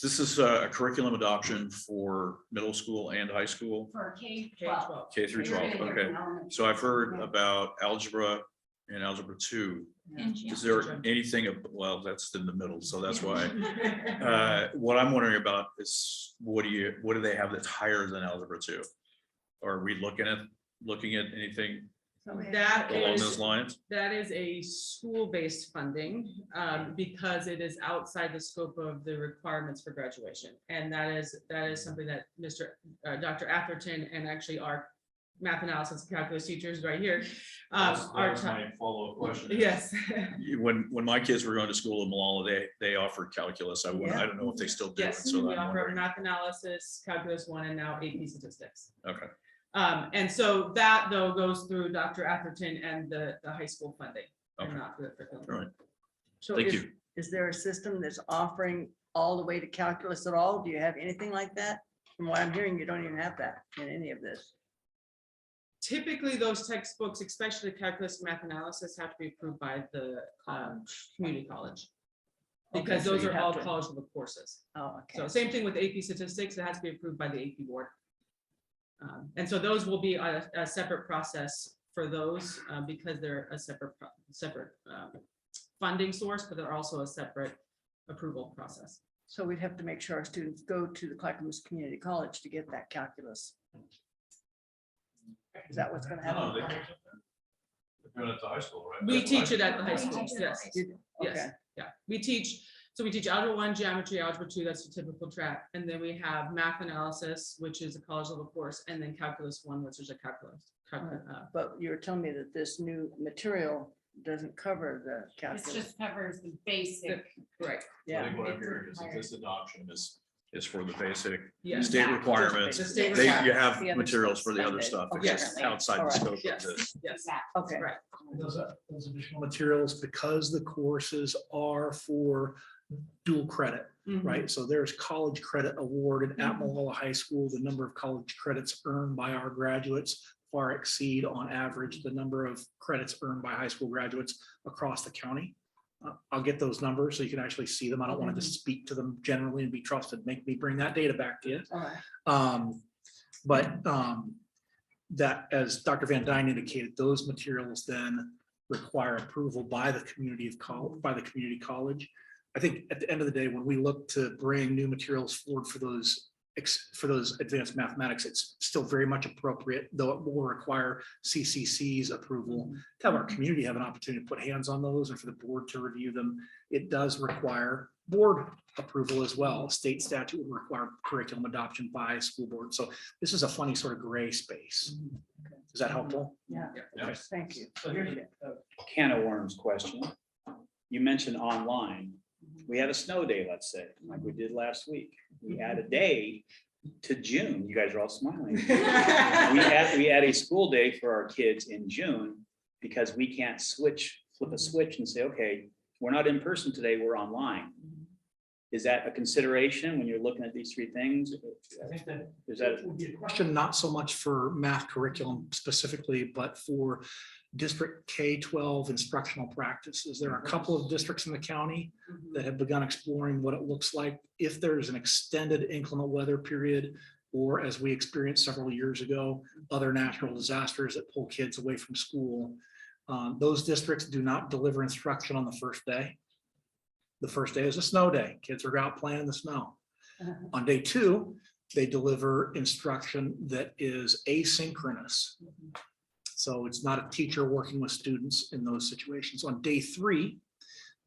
This is a curriculum adoption for middle school and high school, For K-12. K through 12. Okay, so I've heard about algebra and algebra 2. And Is there anything, well, that's in the middle, so that's why. What I'm wondering about is, what do they have that's higher than algebra 2? Are we looking at anything That along is, those lines? that is a school-based funding because it is outside the scope of the requirements for graduation. And that is something that Dr. Atherton and actually our math analysis and calculus teachers right here That's my follow-up question. Yes. When my kids were going to school in Malala, they offered calculus. I don't know if they still do it. Yes, So we I'm offer wondering. math analysis, calculus 1, and now AP statistics. Okay. And so that though goes through Dr. Atherton and the high school funding. And Okay. not the curriculum. All right. So Thank is- you. Is there a system that's offering all the way to calculus at all? Do you have anything like that? From what I'm hearing, you don't even have that in any of this. Typically, those textbooks, especially calculus and math analysis, have to be approved by the community college. Okay, Because so those you are have all to- college level courses. Oh, okay. So same thing with AP statistics, it has to be approved by the AP board. And so those will be a separate process for those, because they're a separate funding source, but they're also a separate approval process. So we'd have to make sure our students go to the Clackamas Community College to get that calculus. Is that what's gonna happen? Doing it at the high school, right? We teach it at the high school, teach it at yes, high You- yes, Okay, yeah. We teach Algebra 1, Geometry, Algebra 2, that's the typical track. And then we have Math Analysis, which is a college level course, and then Calculus 1, which is a calculus. but you were telling me that this new material doesn't cover the This calculus. just covers the basic. Right, I Yeah, think what I'm It's hearing is that required. this adoption is for the basic yeah. state requirements. The state They, you requirements. have The other materials stuff for the other funded. stuff. It's Yes. just outside the All right. scope of Yes, this. yes, okay. right. Those additional materials, because the courses are for dual credit, Mhm. right? So there's college credit awarded at Malala High School. The number of college credits earned by our graduates far exceed on average the number of credits earned by high school graduates across the county. I'll get those numbers so you can actually see them. I don't want to just speak to them generally and be trusted. Make me bring that data back to you. All right. But that, as Dr. Van Dyne indicated, those materials then require approval by the community college. I think at the end of the day, when we look to bring new materials forward for those advanced mathematics, it's still very much appropriate, though it will require CCC's approval to have our community have an opportunity to put hands on those and for the board to review them. It does require board approval as well. State statute would require curriculum adoption by school board. So this is a funny sort of gray space. Is that helpful? Yeah, Yeah. thank you. So here's a can of worms question. You mentioned online. We had a snow day, let's say, like we did last week. We add a day to June. You guys are all smiling. We add a school day for our kids in June because we can't flip a switch and say, okay, we're not in person today, we're online. Is that a consideration when you're looking at these three things? I think that Is that, would be a question not so much for math curriculum specifically, but for district K-12 instructional practices. There are a couple of districts in the county that have begun exploring what it looks like if there's an extended inclement weather period, or as we experienced several years ago, other natural disasters that pull kids away from school. Those districts do not deliver instruction on the first day. The first day is a snow day. Kids are out playing in the snow. On day two, they deliver instruction that is asynchronous. So it's not a teacher working with students in those situations. On day three,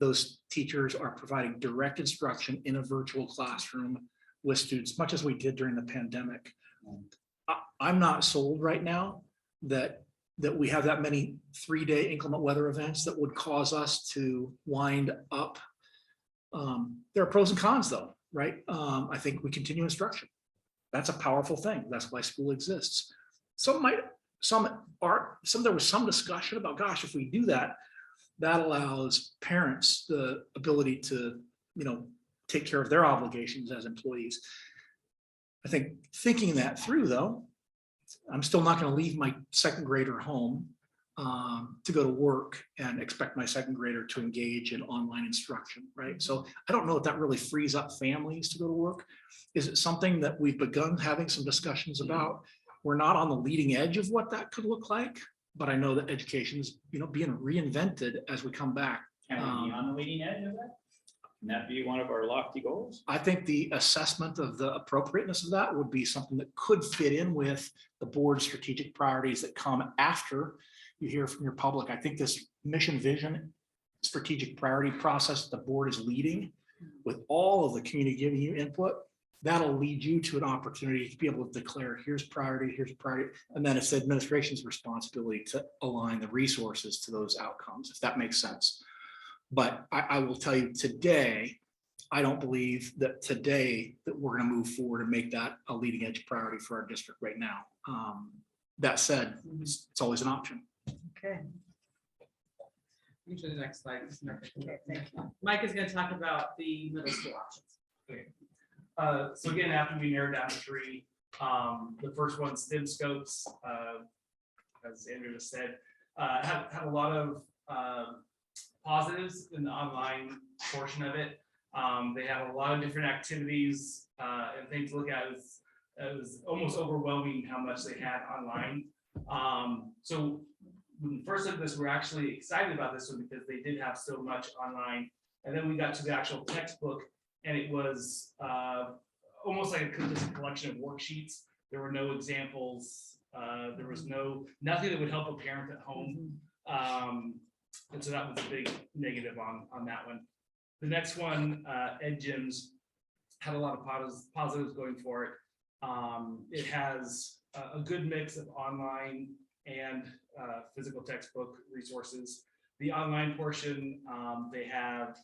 those teachers are providing direct instruction in a virtual classroom with students, much as we did during the pandemic. I'm not sold right now that we have that many 3-day inclement weather events that would cause us to wind up. There are pros and cons though, right? I think we continue instruction. That's a powerful thing. That's why school exists. There was some discussion about, gosh, if we do that, that allows parents the ability to, take care of their obligations as employees. I think thinking that through though, I'm still not going to leave my second grader home to go to work and expect my second grader to engage in online instruction, right? So I don't know if that really frees up families to go to work. Is it something that we've begun having some discussions about? We're not on the leading edge of what that could look like, but I know that education is, being reinvented as we come back. can we be on the leading edge of that? Can that be one of our lofty goals? I think the assessment of the appropriateness of that would be something that could fit in with the board's strategic priorities that come after you hear from your public. I think this mission vision strategic priority process the board is leading with all of the community giving you input, that'll lead you to an opportunity to be able to declare here's priority, and then it's the administration's responsibility to align the resources to those outcomes, if that makes sense. But I will tell you today, I don't believe that today that we're going to move forward and make that a leading edge priority for our district right now. that said, it's always an option. Okay. Move to the next slide. Okay, thank you. Mike is gonna talk about the middle school options. So again, after we narrowed down to three, the first one, STEM Scopes, as Andrew has said, have a lot of positives in the online portion of it. They have a lot of different activities and things to look at. It was almost overwhelming how much they had online. So when we first looked at this, we're actually excited about this one because they did have so much online. And then we got to the actual textbook, and it was almost like a collection of worksheets. There were no examples. There was nothing that would help a parent at home. And so that was a big negative on that one. The next one, Ed Gyms, had a lot of positives going for it. It has a good mix of online and physical textbook resources. The online portion, they have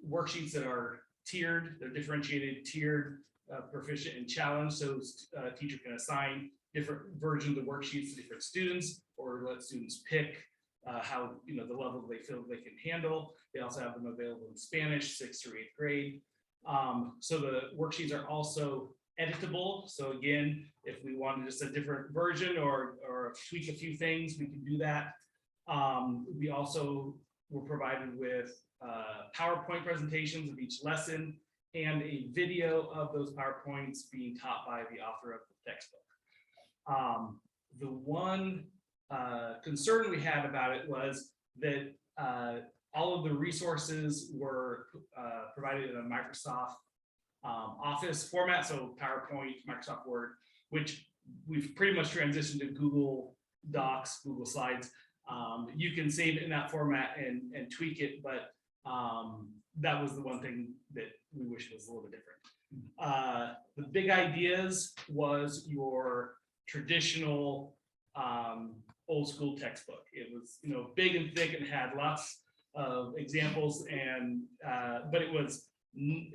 worksheets that are tiered, they're differentiated, tiered, proficient, and challenged. So a teacher can assign different versions of worksheets to different students, or let students pick how, the level they feel they can handle. They also have them available in Spanish, 6th through 8th grade. So the worksheets are also editable. So again, if we wanted just a different version or tweak a few things, we can do that. We also were provided with PowerPoint presentations of each lesson and a video of those PowerPoints being taught by the author of the textbook. The one concern we had about it was that all of the resources were provided in a Microsoft Office format, so PowerPoint, Microsoft Word, which we've pretty much transitioned to Google Docs, Google Slides. You can save it in that format and tweak it, but that was the one thing that we wish was a little bit different. The big ideas was your traditional old school textbook. It was, big and thick and had lots of examples, and but it was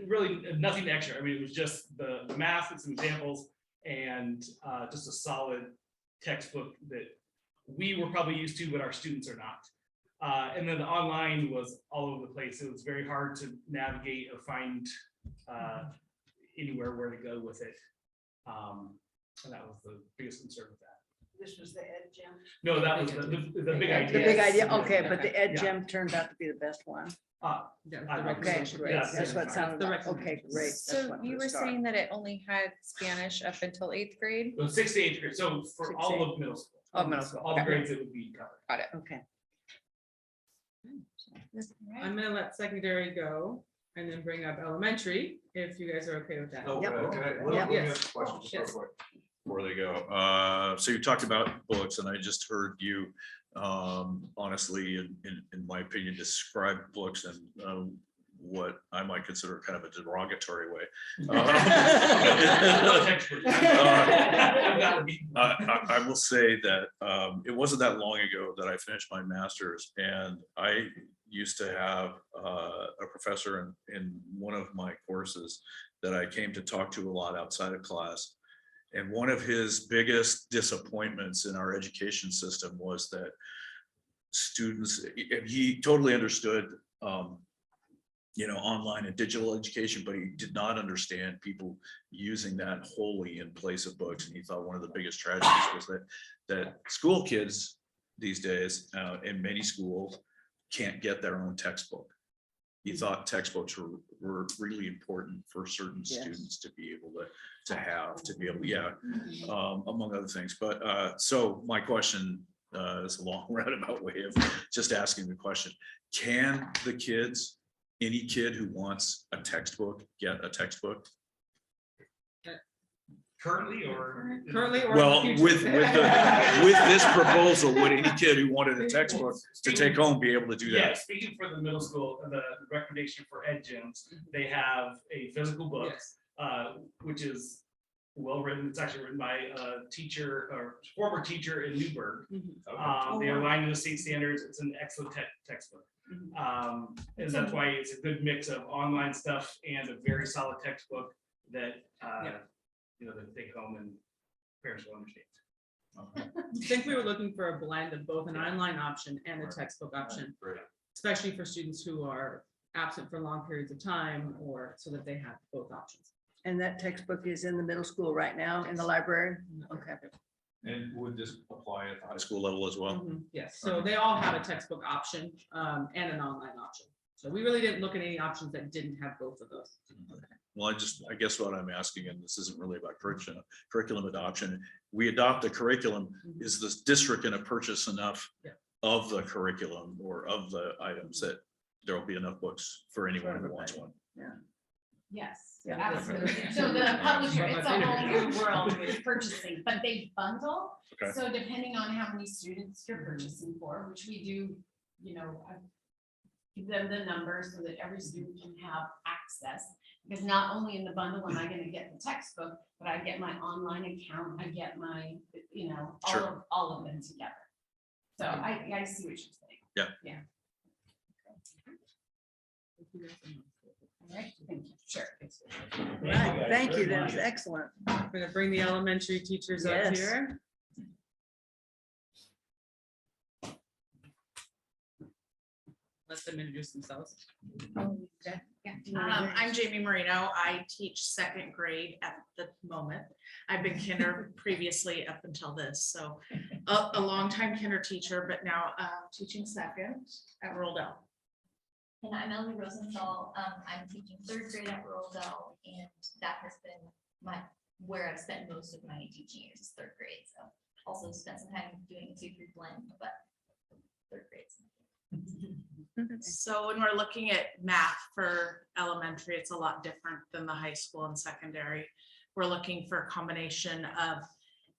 really nothing extra. I mean, it was just the math and some examples, and just a solid textbook that we were probably used to, but our students are not. And then the online was all over the place. It was very hard to navigate or find anywhere where to go with it. And that was the biggest concern with that. This was the Ed Gym? No, that was the big idea. The big idea, okay, but the Ed Yeah. Gym turned out to be the best one. Okay, great, Yeah, that's what sounded The like, okay, great. That's So what you the were start. saying that it only had Spanish up until 8th grade? So 6th to 8th grade, so for 6th all to of middle school. Oh, middle school, All the okay. grades it would be covered. Got it. Okay. I'm gonna let secondary go and then bring up elementary, if you guys are okay with that. Oh, Yep. can I, Yep. let me Yes. ask a question just real Yes. quick before they go. So you talked about books, and I just heard you, honestly, in my opinion, describe books in what I might consider kind of a derogatory way. I will say that it wasn't that long ago that I finished my master's, and I used to have a professor in one of my courses that I came to talk to a lot outside of class. And one of his biggest disappointments in our education system was that students, and he totally understood, online and digital education, but he did not understand people using that wholly in place of books. And he thought one of the biggest tragedies was that school kids these days in many schools can't get their own textbook. He thought textbooks were really important for certain Yes. students to be able to be able, among other things. But so my question is a long roundabout way of just asking the question: can the kids, any kid who wants a textbook, get a textbook? Currently or? Currently or in the Well, future. with this proposal, would any kid who wanted a textbook to take home be able to do Yeah, that? speaking for the middle school, the recommendation for Ed Gyms, they have a physical book, Yes. which is well written. It's actually written by a teacher or former teacher in Newburgh. They are aligned to the state standards. It's an excellent textbook. And that's why it's a good mix of online stuff and a very solid textbook that, that take home and parents will understand. I think we were looking for a blend of both an online option and a textbook option, especially for students who are absent for long periods of time, or so that they have both options. And that textbook is in the middle school right now in the library? Okay. And would this apply at the high school level as well? Yes, so they all have a textbook option and an online option. So we really didn't look at any options that didn't have both of those. Well, I guess what I'm asking, and this isn't really about curriculum adoption, we adopt a curriculum, is this district going to purchase enough of the curriculum or of the items that there will be enough books for anyone who wants one? Yes, Yeah. absolutely. So the publisher, it's a whole new world with purchasing, but they bundle. Okay. So depending on how many students you're purchasing for, which we do, I give them the numbers so that every student can have access. Because not only in the bundle am I gonna get the textbook, but I get my online account, I get my, all of them together. So I see what you're saying. Yeah. Yeah. All right, thank you. Sure. Right, thank you, that was excellent. We're gonna bring the elementary teachers up Yes. here. Let them introduce themselves. I'm Jamie Marino. I teach second grade at the moment. I've been kinder previously up until this, so a long time kinder teacher, but now teaching second at Rural Dell. And I'm Emily Rosenthal. I'm teaching third grade at Rural Dell, and that has been where I've spent most of my teaching years is third grade. So also spent some time doing a 2-3 blend, but third grades. So when we're looking at math for elementary, it's a lot different than the high school and secondary. We're looking for a combination of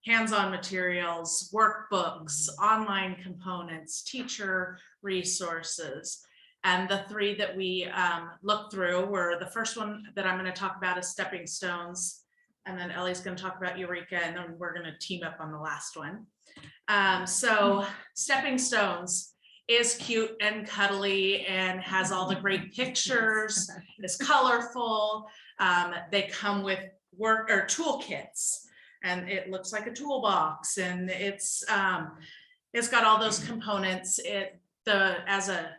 hands-on materials, workbooks, online components, teacher resources. And the 3 that we looked through were, the first one that I'm going to talk about is Stepping Stones. And then Ellie's going to talk about Eureka, and then we're going to team up on the last one. So Stepping Stones is cute and cuddly and has all the great pictures, is colorful. They come with work or toolkits, and it looks like a toolbox, and it's got all those components. As a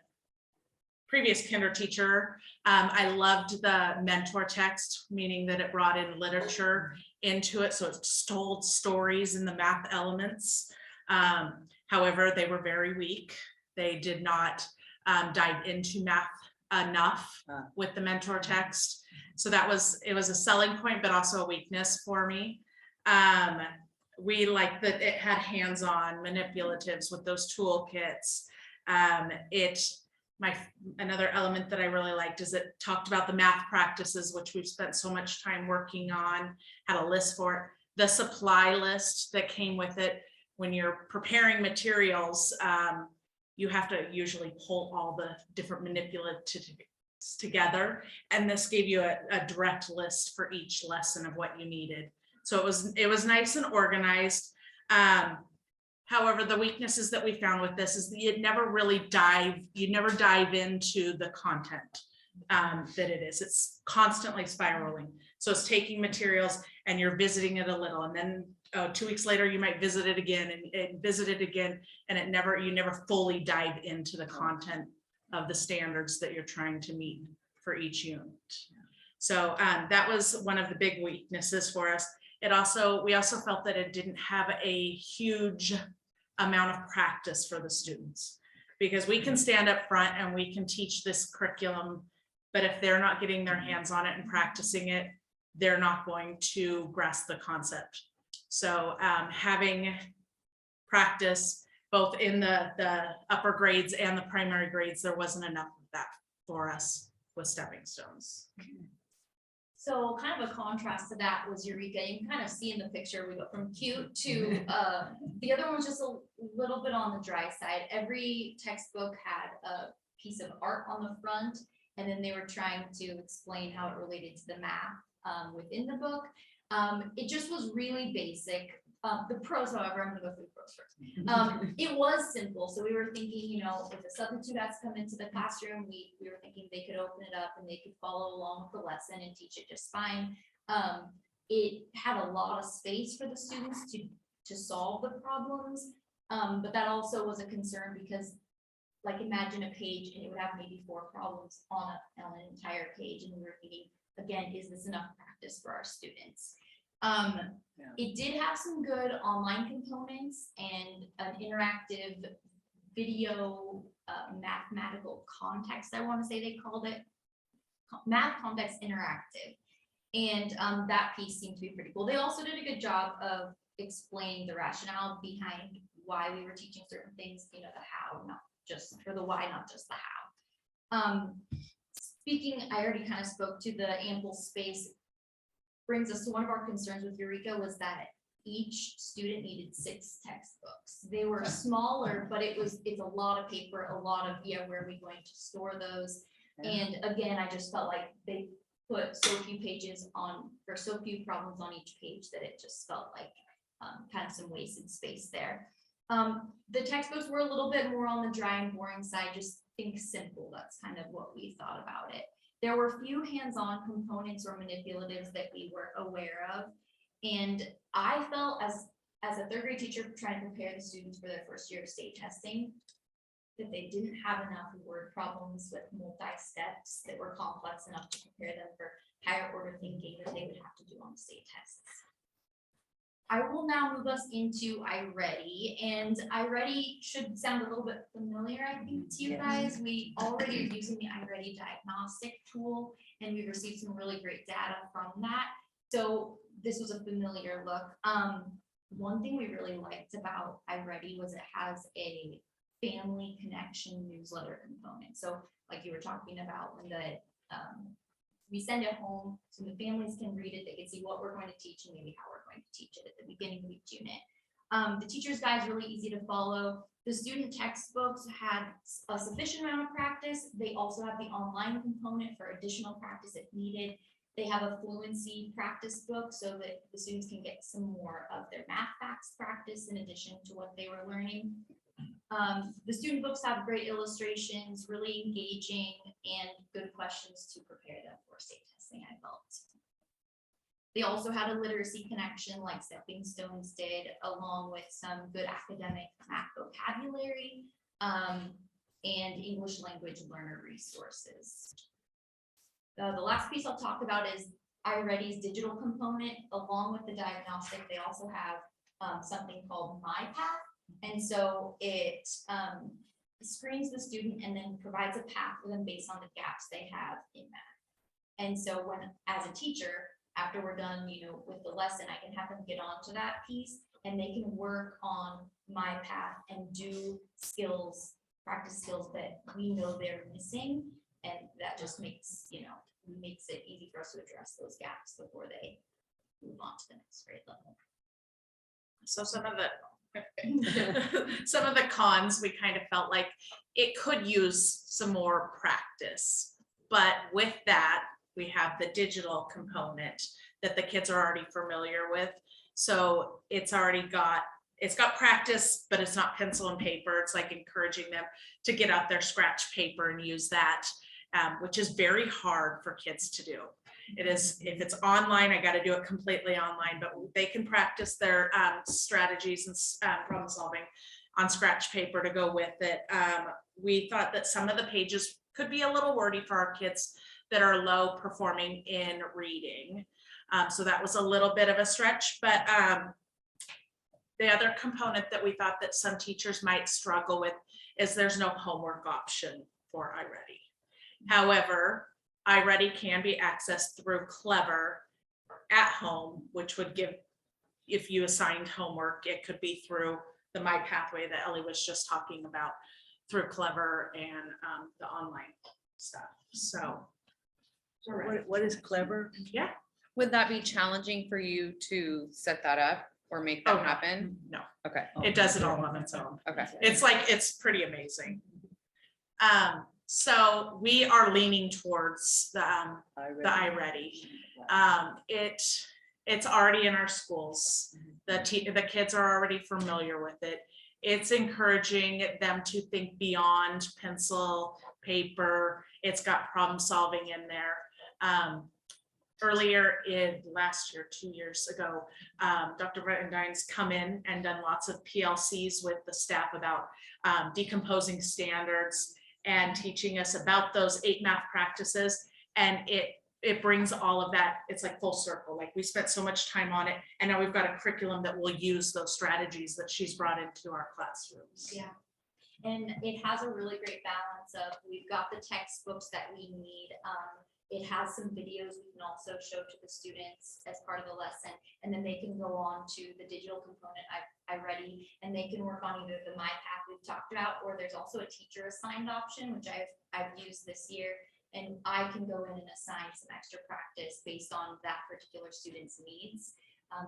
previous kinder teacher, I loved the mentor text, meaning that it brought in literature into it, so it told stories in the math elements. However, they were very weak. They did not dive into math enough with the mentor text. So it was a selling point, but also a weakness for me. We liked that it had hands-on manipulatives with those toolkits. Another element that I really liked is it talked about the math practices, which we've spent so much time working on, had a list for it. The supply list that came with it. When you're preparing materials, you have to usually pull all the different manipulatives together. And this gave you a direct list for each lesson of what you needed. So it was nice and organized. However, the weaknesses that we found with this is that you never dive into the content that it is. It's constantly spiraling. So it's taking materials and you're visiting it a little, and then 2 weeks later, you might visit it again and visit it again, and you never fully dive into the content of the standards that you're trying to meet for each unit. So that was one of the big weaknesses for us. We also felt that it didn't have a huge amount of practice for the students, because we can stand up front and we can teach this curriculum, but if they're not getting their hands on it and practicing it, they're not going to grasp the concept. So having practice both in the upper grades and the primary grades, there wasn't enough of that for us with Stepping Stones. So kind of a contrast to that was Eureka. You can kind of see in the picture, we go from cute to the other one was just a little bit on the dry side. Every textbook had a piece of art on the front, and then they were trying to explain how it related to the math within the book. It just was really basic. The pros, however, I'm gonna go through the pros first. It was simple. So we were thinking, if a substitute has to come into the classroom, we were thinking they could open it up and they could follow along with the lesson and teach it just fine. It had a lot of space for the students to solve the problems. But that also was a concern because, like, imagine a page and it would have maybe 4 problems on an entire page, and we were thinking, again, is this enough practice for our students? It did have some good online components and an interactive video mathematical context, I want to say they called it. Math context interactive. And that piece seemed to be pretty cool. They also did a good job of explaining the rationale behind why we were teaching certain things, you know, the how, not just for the why, not just the how. Speaking, I already kind of spoke to the ample space, brings us to one of our concerns with Eureka was that each student needed 6 textbooks. They were smaller, but it's a lot of paper, a lot of, where are we going to store those? And again, I just felt like they put so few pages on, or so few problems on each page that it just felt like kind of some wasted space there. The textbooks were a little bit more on the dry and boring side, just think simple. That's kind of what we thought about it. There were few hands-on components or manipulatives that we were aware of. And I felt as a 3rd grade teacher trying to prepare the students for their first year of state testing, that they didn't have enough word problems with multi-steps that were complex enough to prepare them for higher order thinking that they would have to do on state tests. I will now move us into iReady, and iReady should sound a little bit familiar, I think, to you guys. We already are using the iReady diagnostic tool, and we received some really great data from that. So this was a familiar look. One thing we really liked about iReady was it has a family connection newsletter component. So like you were talking about, when we send it home so the families can read it, they can see what we're going to teach and maybe how we're going to teach it at the beginning of each unit. The teacher's guide is really easy to follow. The student textbooks had a sufficient amount of practice. They also have the online component for additional practice if needed. They have a fluency practice book so that the students can get some more of their math facts practice in addition to what they were learning. The student books have great illustrations, really engaging, and good questions to prepare them for state testing, I felt. They also had a literacy connection like Stepping Stones did, along with some good academic math vocabulary and English language learner resources. The last piece I'll talk about is iReady's digital component. Along with the diagnostic, they also have something called MyPath. And so it screens the student and then provides a path for them based on the gaps they have in math. And so when, as a teacher, after we're done, with the lesson, I can have them get onto that piece and they can work on MyPath and do skills, practice skills that we know they're missing. And that just makes, makes it easy for us to address those gaps before they move on to the next grade level. So some of the cons, we kind of felt like it could use some more practice, but with that, we have the digital component that the kids are already familiar with. So it's got practice, but it's not pencil and paper. It's like encouraging them to get out their scratch paper and use that, which is very hard for kids to do. It is, if it's online, I got to do it completely online, but they can practice their strategies and problem solving on scratch paper to go with it. We thought that some of the pages could be a little wordy for our kids that are low performing in reading. So that was a little bit of a stretch, but the other component that we thought that some teachers might struggle with is there's no homework option for iReady. However, iReady can be accessed through Clever at home, which would give, if you assigned homework, it could be through the My Pathway that Ellie was just talking about, through Clever and the online stuff. So what is Clever? Yeah. Would that be challenging for you to set that up or make that happen? No. Okay. It does it all on its own. Okay. It's pretty amazing. So we are leaning towards the iReady. It's already in our schools. The kids are already familiar with it. It's encouraging them to think beyond pencil, paper. It's got problem solving in there. earlier in last year, 2 years ago, Dr. Brettendine's come in and done lots of PLCs with the staff about decomposing standards and teaching us about those 8 math practices. And it brings all of that, it's like full circle. Like we spent so much time on it, and now we've got a curriculum that will use those strategies that she's brought into our classrooms. Yeah. And it has a really great balance of, we've got the textbooks that we need. It has some videos we can also show to the students as part of the lesson, and then they can go on to the digital component iReady, and they can work on either the MyPath we've talked about, or there's also a teacher assigned option, which I've used this year, and I can go in and assign some extra practice based on that particular student's needs.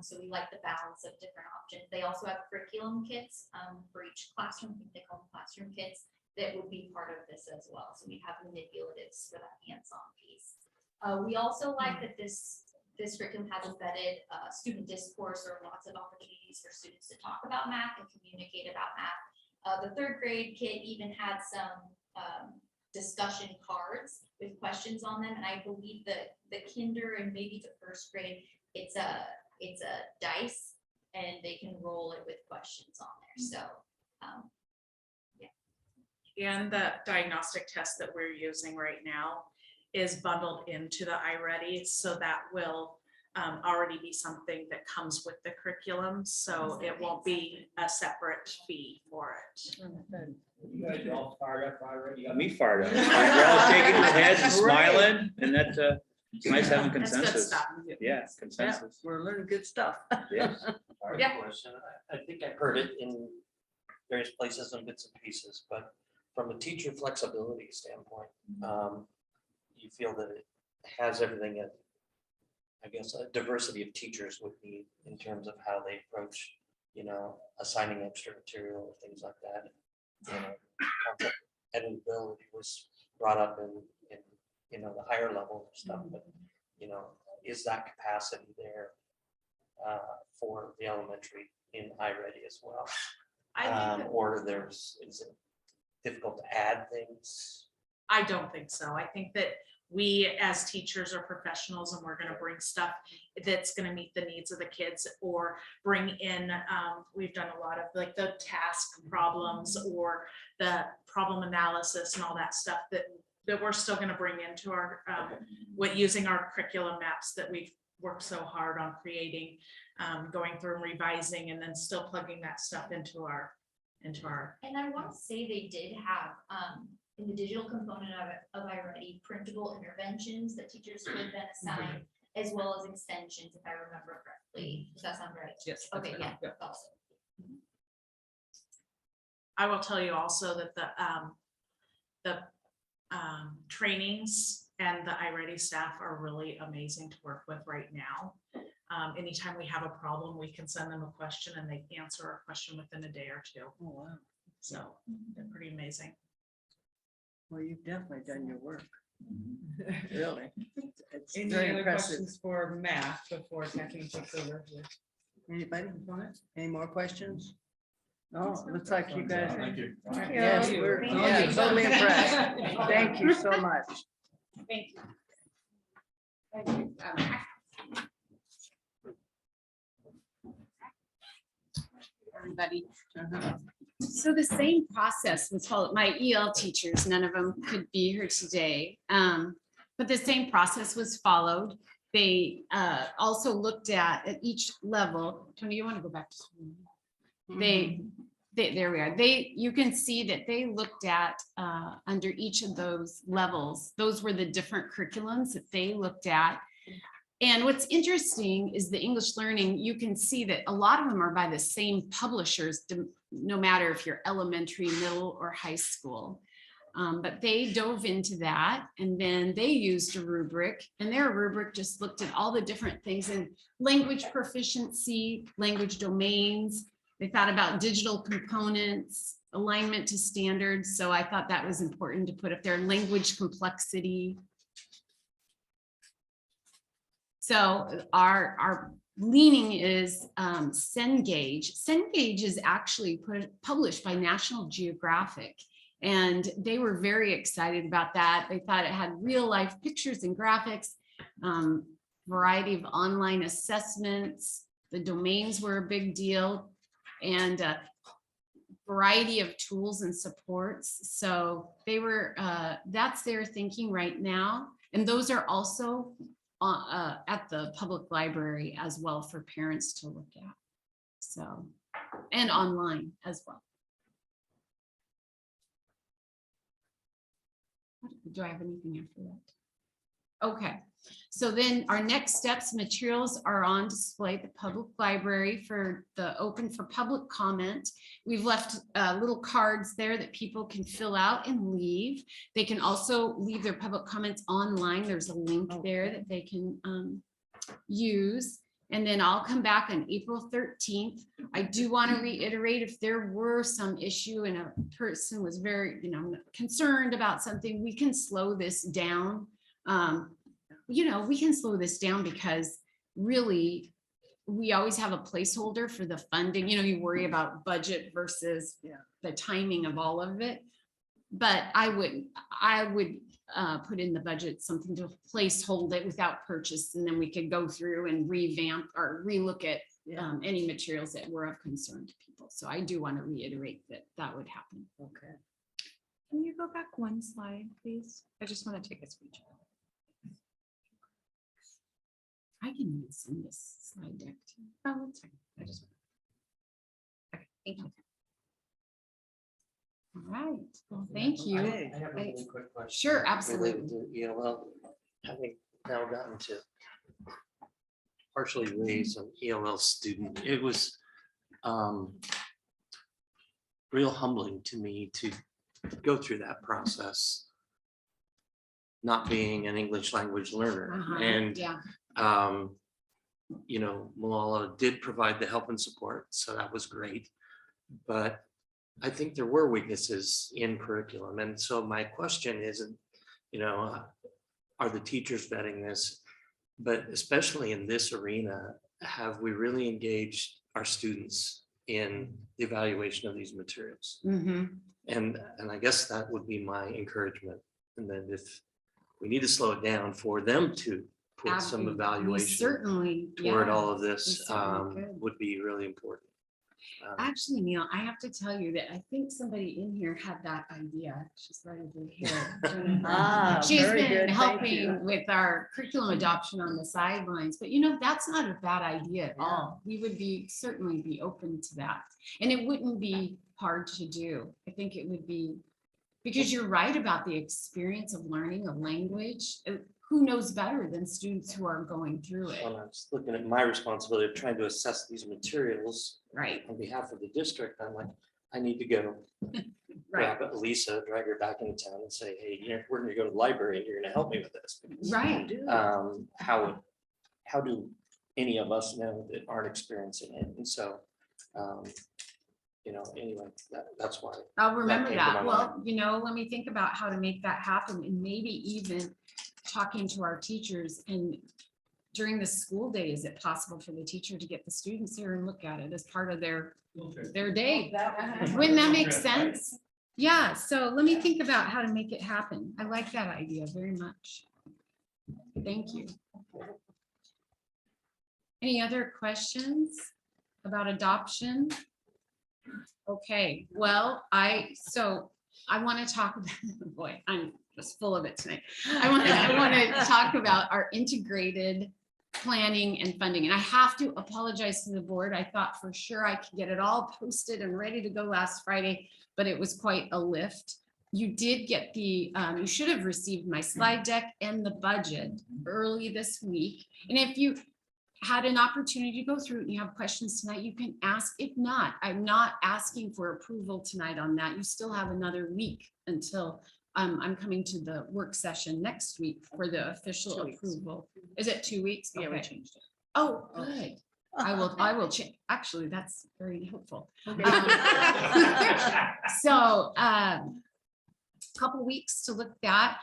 So we like the balance of different options. They also have curriculum kits for each classroom. I think they call them classroom kits that would be part of this as well. So we have manipulatives for that hands-on piece. We also like that this curriculum has embedded student discourse, or lots of opportunities for students to talk about math and communicate about math. The 3rd grade kit even had some discussion cards with questions on them, and I believe that the kinder and maybe the 1st grade, it's a dice, and they can roll it with questions on there. So And the diagnostic test that we're using right now is bundled into the iReady, so that will already be something that comes with the curriculum, so it won't be a separate fee for it. You guys are all fired up already. You got me fired up. You're all shaking your heads and smiling, and that's it's nice having That's good consensus. stuff. Yeah, consensus. We're learning good stuff. Yes. I have Yeah. a question. I think I've heard it in various places and bits and pieces, but from a teacher flexibility standpoint, you feel that it has everything that, I guess, a diversity of teachers would need in terms of how they approach, assigning extra material or things like that. Concept of editability was brought up in the higher level stuff, but, is that capacity there for the elementary in iReady as well? Or is it difficult to add things? I don't think so. I think that we as teachers are professionals, and we're going to bring stuff that's going to meet the needs of the kids, or bring in, we've done a lot of like the task problems or the problem analysis and all that stuff that we're still going to bring into our, using our curriculum maps that we've worked so hard on creating, going through and revising, and then still plugging that stuff into our. And I want to say they did have, in the digital component of iReady, printable interventions that teachers could then assign, as well as extensions, if I remember correctly. Does that sound right? Yes. Okay, yeah. Also. I will tell you also that the trainings and the iReady staff are really amazing to work with right now. Anytime we have a problem, we can send them a question, and they answer our question within a day or two. Oh, wow. So they're pretty amazing. Well, you've definitely done your work. Really. It's Any very other impressive. questions for math before Kathleen takes over here? Anybody? Any more questions? No, it looks like you guys. Thank you. Yes, we're totally impressed. Thank you so much. Thank you. Thank you. Everybody. So the same process was followed. My EL teachers, none of them could be here today. But the same process was followed. They also looked at each level. Tony, you want to go back to school? There we are. You can see that they looked at under each of those levels. Those were the different curriculums that they looked at. And what's interesting is the English learning, you can see that a lot of them are by the same publishers, no matter if you're elementary, middle, or high school. But they dove into that, and then they used a rubric, and their rubric just looked at all the different things in language proficiency, language domains. They thought about digital components, alignment to standards. So I thought that was important to put up there, language complexity. So our leaning is Cengage. Cengage is actually published by National Geographic, and they were very excited about that. They thought it had real life pictures and graphics. variety of online assessments. The domains were a big deal, and variety of tools and supports. So they were, that's their thinking right now. And those are also at the public library as well for parents to look at. So, and online as well. Do I have anything after that? Okay, so then our next steps, materials are on display at the public library for the open for public comment. We've left little cards there that people can fill out and leave. They can also leave their public comments online. There's a link there that they can use. And then I'll come back on April 13th. I do want to reiterate, if there were some issue and a person was very, concerned about something, we can slow this down. We can slow this down because really, we always have a placeholder for the funding. You worry about budget versus the timing of all of it. But I would put in the budget something to placehold it without purchase, and then we could go through and revamp or relook at any materials that were of concern to people. So I do want to reiterate that would happen. Okay. Can you go back one slide, please? I just want to take a screenshot. I can even send this slide deck to you. Oh, that's fine. I just. Okay, thank you. All right, well, thank you. I have a really quick question. Sure, absolutely. related to ELL, having now gotten to partially raise an ELL student, it was real humbling to me to go through that process, not being an English language learner. And yeah. Malala did provide the help and support, so that was great. But I think there were weaknesses in curriculum. And so my question isn't, are the teachers vetting this? But especially in this arena, have we really engaged our students in the evaluation of these materials? And I guess that would be my encouragement. And then if we need to slow it down for them to put some We evaluation certainly, toward yeah, all of this certainly could. would be really important. Actually, Neil, I have to tell you that I think somebody in here had that idea. She's right over here. Jennifer. She's very been good, thank you. helping with our curriculum adoption on the sidelines, but that's not a bad idea at all. We would certainly be open to that. And it wouldn't be hard to do. I think it would be, because you're right about the experience of learning a language. Who knows better than students who are going through it? When I was looking at my responsibility of trying to assess these materials on behalf of the district, I'm like, I need to go grab Lisa, drag her back into town and say, hey, we're gonna go to the library and you're gonna help me with this. Right. How do any of us know that aren't experiencing it? And so, anyway, that's why. I'll remember came to my that. mind. Well, let me think about how to make that happen, and maybe even talking to our teachers. And during the school day, is it possible for the teacher to get the students here and look at it as part of their day? Wouldn't that make sense? Yeah, so let me think about how to make it happen. I like that idea very much. Thank you. Any other questions about adoption? Okay, well, I want to talk about, boy, I'm just full of it tonight. I want to talk about our integrated planning and funding. And I have to apologize to the board. I thought for sure I could get it all posted and ready to go last Friday, but it was quite a lift. You did get you should have received my slide deck and the budget early this week. And if you had an opportunity to go through it and you have questions tonight, you can ask. If not, I'm not asking for approval tonight on that. You still have another week until I'm coming to the work session next week for the official approval. Is it 2 weeks? Yeah, we Okay. changed it. Oh, good. I will change. Actually, that's very helpful. So, couple weeks to look at.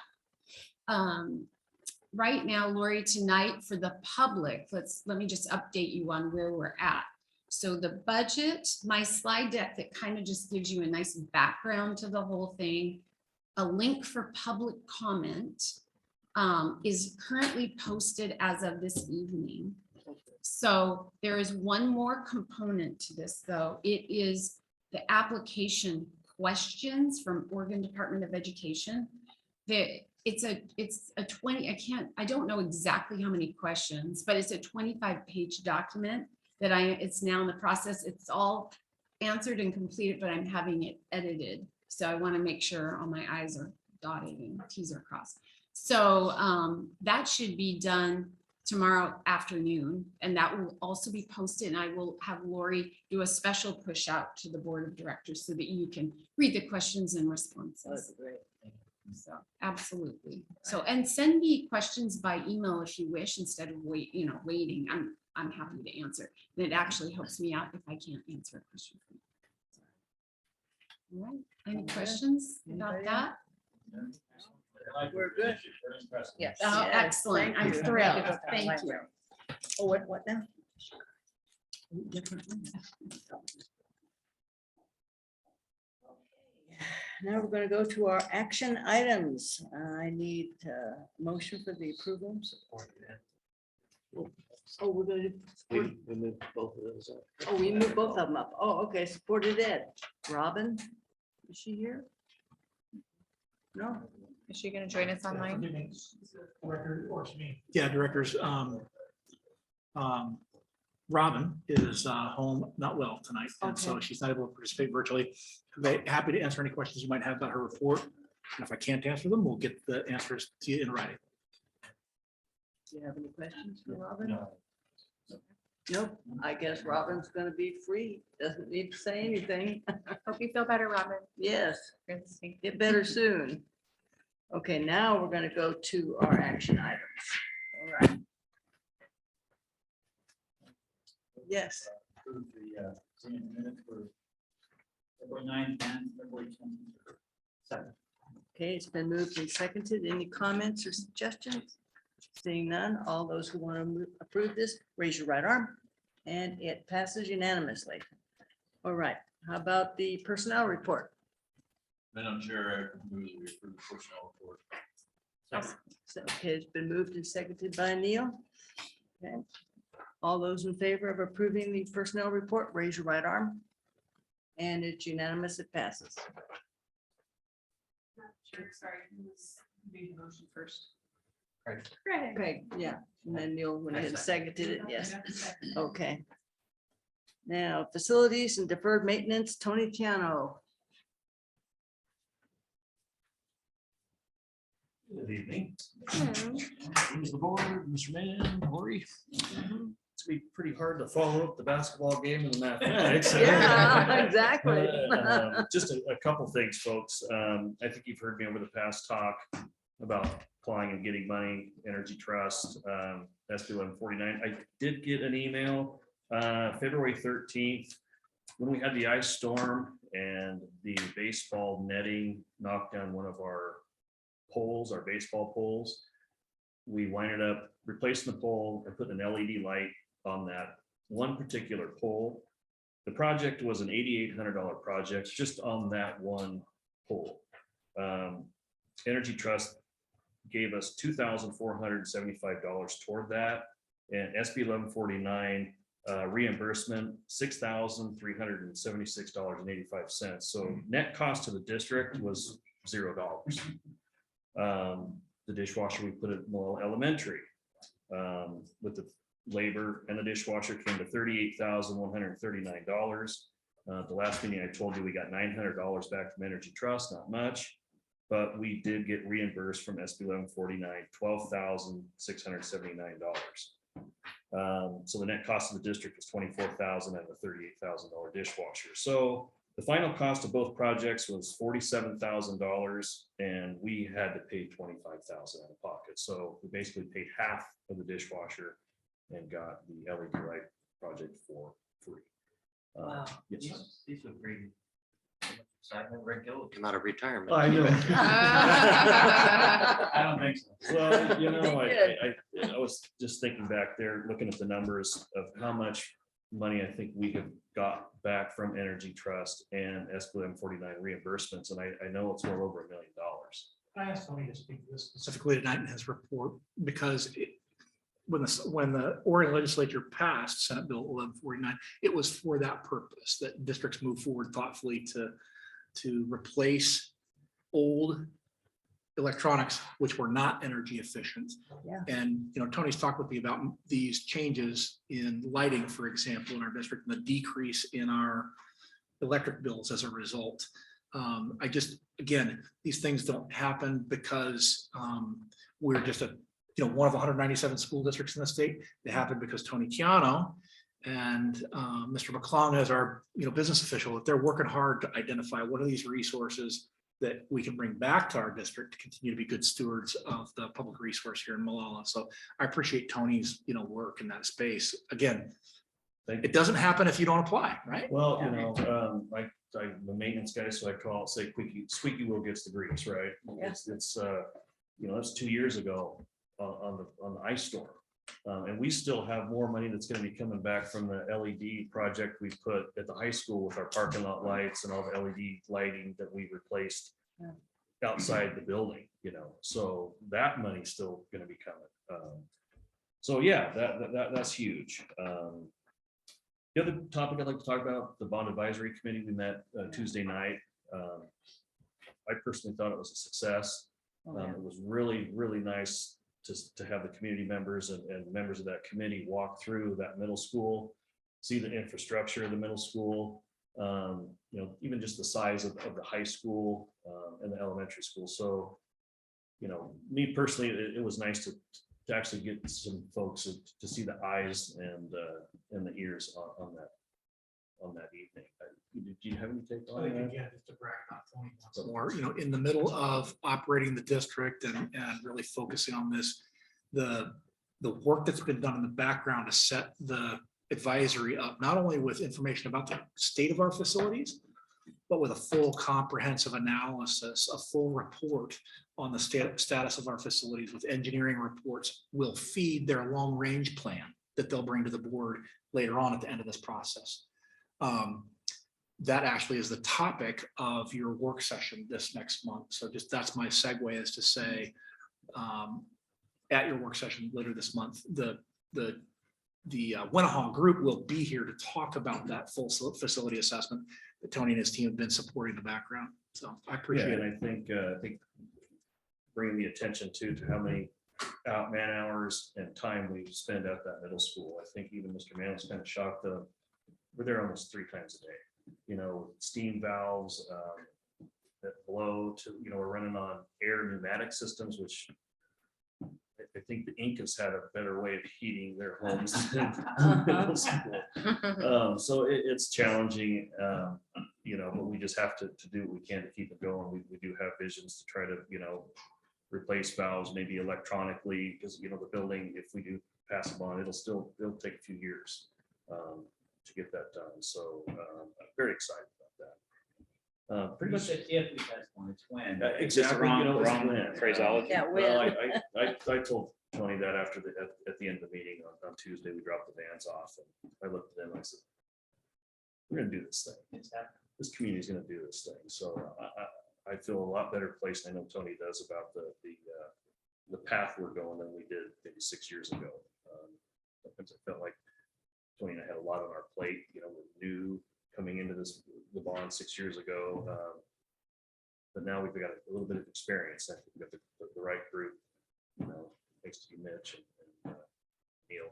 Right now, Lori, tonight for the public, let me just update you on where we're at. So the budget, my slide deck that kind of just gives you a nice background to the whole thing, a link for public comment, is currently posted as of this evening. So there is one more component to this, though. It is the application questions from Oregon Department of Education. It's a 20, I don't know exactly how many questions, but it's a 25-page document that it's now in the process. It's all answered and completed, but I'm having it edited. So I want to make sure all my I's are dotted and T's are crossed. So that should be done tomorrow afternoon, and that will also be posted. And I will have Lori do a special push out to the board of directors so that you can read the questions and responses. That's great. So absolutely. So, and send me questions by email if you wish, instead of waiting. I'm happy to answer. And it actually helps me out if I can't answer a question. All right. Any questions about that? We're good. Yes. Oh, Yes, excellent. thank I'm you. thrilled. Thank you. Oh, what now? Now we're gonna go to our action items. I need a motion for the approval. Oh, we're gonna, We moved both of those up. oh, we moved both of them up. Oh, okay, supported Ed. Robin, is she here? No? Is she gonna join us online? Yeah, directors. Robin is home, not well tonight, and so Okay. she's not able to participate virtually. Happy to answer any questions you might have about her report. And if I can't answer them, we'll get the answers to you in writing. Do you have any questions for Robin? Nope, I guess Robin's gonna be free, doesn't need to say anything. Hope you feel better, Robin. Yes, Good to see. get better soon. Okay, now we're gonna go to our action items. All right. Yes, Approve the minutes for February 9th and February 27th. okay, it's been moved and seconded. Any comments or suggestions? Seeing none, all those who want to approve this, raise your right arm, and it passes unanimously. All right, how about the personnel report? Madam Chair, I move that we approve the personnel report. So, okay, it's been moved and seconded by Neil. Okay. All those in favor of approving the personnel report, raise your right arm. And it's unanimous, it passes. Sorry, who's doing the motion first? Craig, yeah, and then Neil went ahead and seconded it, yes. Okay. Now, facilities and deferred maintenance, Tony Tiano. Good evening. Members of the board, Mr. Mann, Lori. It's gonna be pretty hard to follow up the basketball game and the mathematics. Yeah, exactly. Just a couple things, folks. I think you've heard me over the past talk about applying and getting money, Energy Trust, SB 1149. I did get an email February 13th when we had the ice storm and the baseball netting knocked down one of our poles, our baseball poles. We winded up replacing the pole and putting an LED light on that one particular pole. The project was an $8,800 project just on that one pole. Energy Trust gave us $2,475 toward that, and SB 1149 reimbursement $6,376.85. So net cost to the district was $0. The dishwasher, we put at Morrill Elementary with the labor, and the dishwasher came to $38,139. The last meeting I told you, we got $900 back from Energy Trust, not much, but we did get reimbursed from SB 1149, $12,679. So the net cost of the district was $24,000 and a $38,000 dishwasher. So the final cost of both projects was $47,000, and we had to pay $25,000 out of pocket. So we basically paid half of the dishwasher and got the LED light project for free. Wow. Yes. These are great. Excitement, Rick Gill will come out of retirement. I know. I don't think so. Well, you know, I was just thinking back there, looking at the numbers of how much money I think we have got back from Energy Trust and SB 1149 reimbursements, and I know it's well over $1 million. I asked Tony to speak to this specifically tonight in his report, because when the Oregon legislature passed Senate Bill 1149, it was for that purpose, that districts move forward thoughtfully to replace old electronics, which were not energy efficient. Yeah. And, Tony's talked with me about these changes in lighting, for example, in our district, and the decrease in our electric bills as a result. Again, these things don't happen because we're just one of 197 school districts in the state. They happen because Tony Chiano and Mr. McClung, as our business official, that they're working hard to identify what are these resources that we can bring back to our district to continue to be good stewards of the public resource here in Molalla. So I appreciate Tony's work in that space. Again, it doesn't happen if you don't apply, right? Well, I'm the maintenance guy, so I say squeaky wheel gets the grease, right? Yeah. It's 2 years ago on the ice storm. And we still have more money that's gonna be coming back from the LED project we put at the high school with our parking lot lights and all the LED lighting that we replaced outside the building, so that money's still gonna be coming. So yeah, that's huge. The other topic I'd like to talk about, the bond advisory committee, we met Tuesday night. I personally thought it was a success. It was really, really nice to have the community members and members of that committee walk through that middle school, see the infrastructure of the middle school, even just the size of the high school and the elementary school. So, me personally, it was nice to actually get some folks to see the eyes and the ears on that evening. Do you have any take on that? Again, just to brag about Tony once more, in the middle of operating the district and really focusing on this, the work that's been done in the background to set the advisory up, not only with information about the state of our facilities, but with a full comprehensive analysis, a full report on the status of our facilities with engineering reports will feed their long range plan that they'll bring to the board later on at the end of this process. That actually is the topic of your work session this next month. So that's my segue, is to say, at your work session later this month, the Winnehaw group will be here to talk about that full facility assessment that Tony and his team have been supporting in the background. So I appreciate it. And I think bringing the attention to how many man hours and time we spend at that middle school. I think even Mr. Mann was kind of shocked. We're there almost 3 times a day. Steam valves that blow to, we're running on air pneumatic systems, which I think the Incas had a better way of heating their homes than middle school. So it's challenging, but we just have to do what we can to keep it going. We do have visions to try to, replace valves maybe electronically, because, the building, if we do pass a bond, it'll take a few years to get that done. So I'm very excited about that. Pretty much if we test one, it's when. exactly, Wrong phraseology. Yeah, well, I told Tony that at the end of the meeting on Tuesday, we dropped the vans off, and I looked at them and I said, we're gonna do this thing. This community is gonna do this thing. So I feel a lot better placed. I know Tony does about the path we're going than we did maybe 6 years ago. Sometimes I felt like Tony and I had a lot on our plate. We're new coming into the bond 6 years ago. But now we've got a little bit of experience. I think we've got the right group, thanks to you, Mitch and Neil.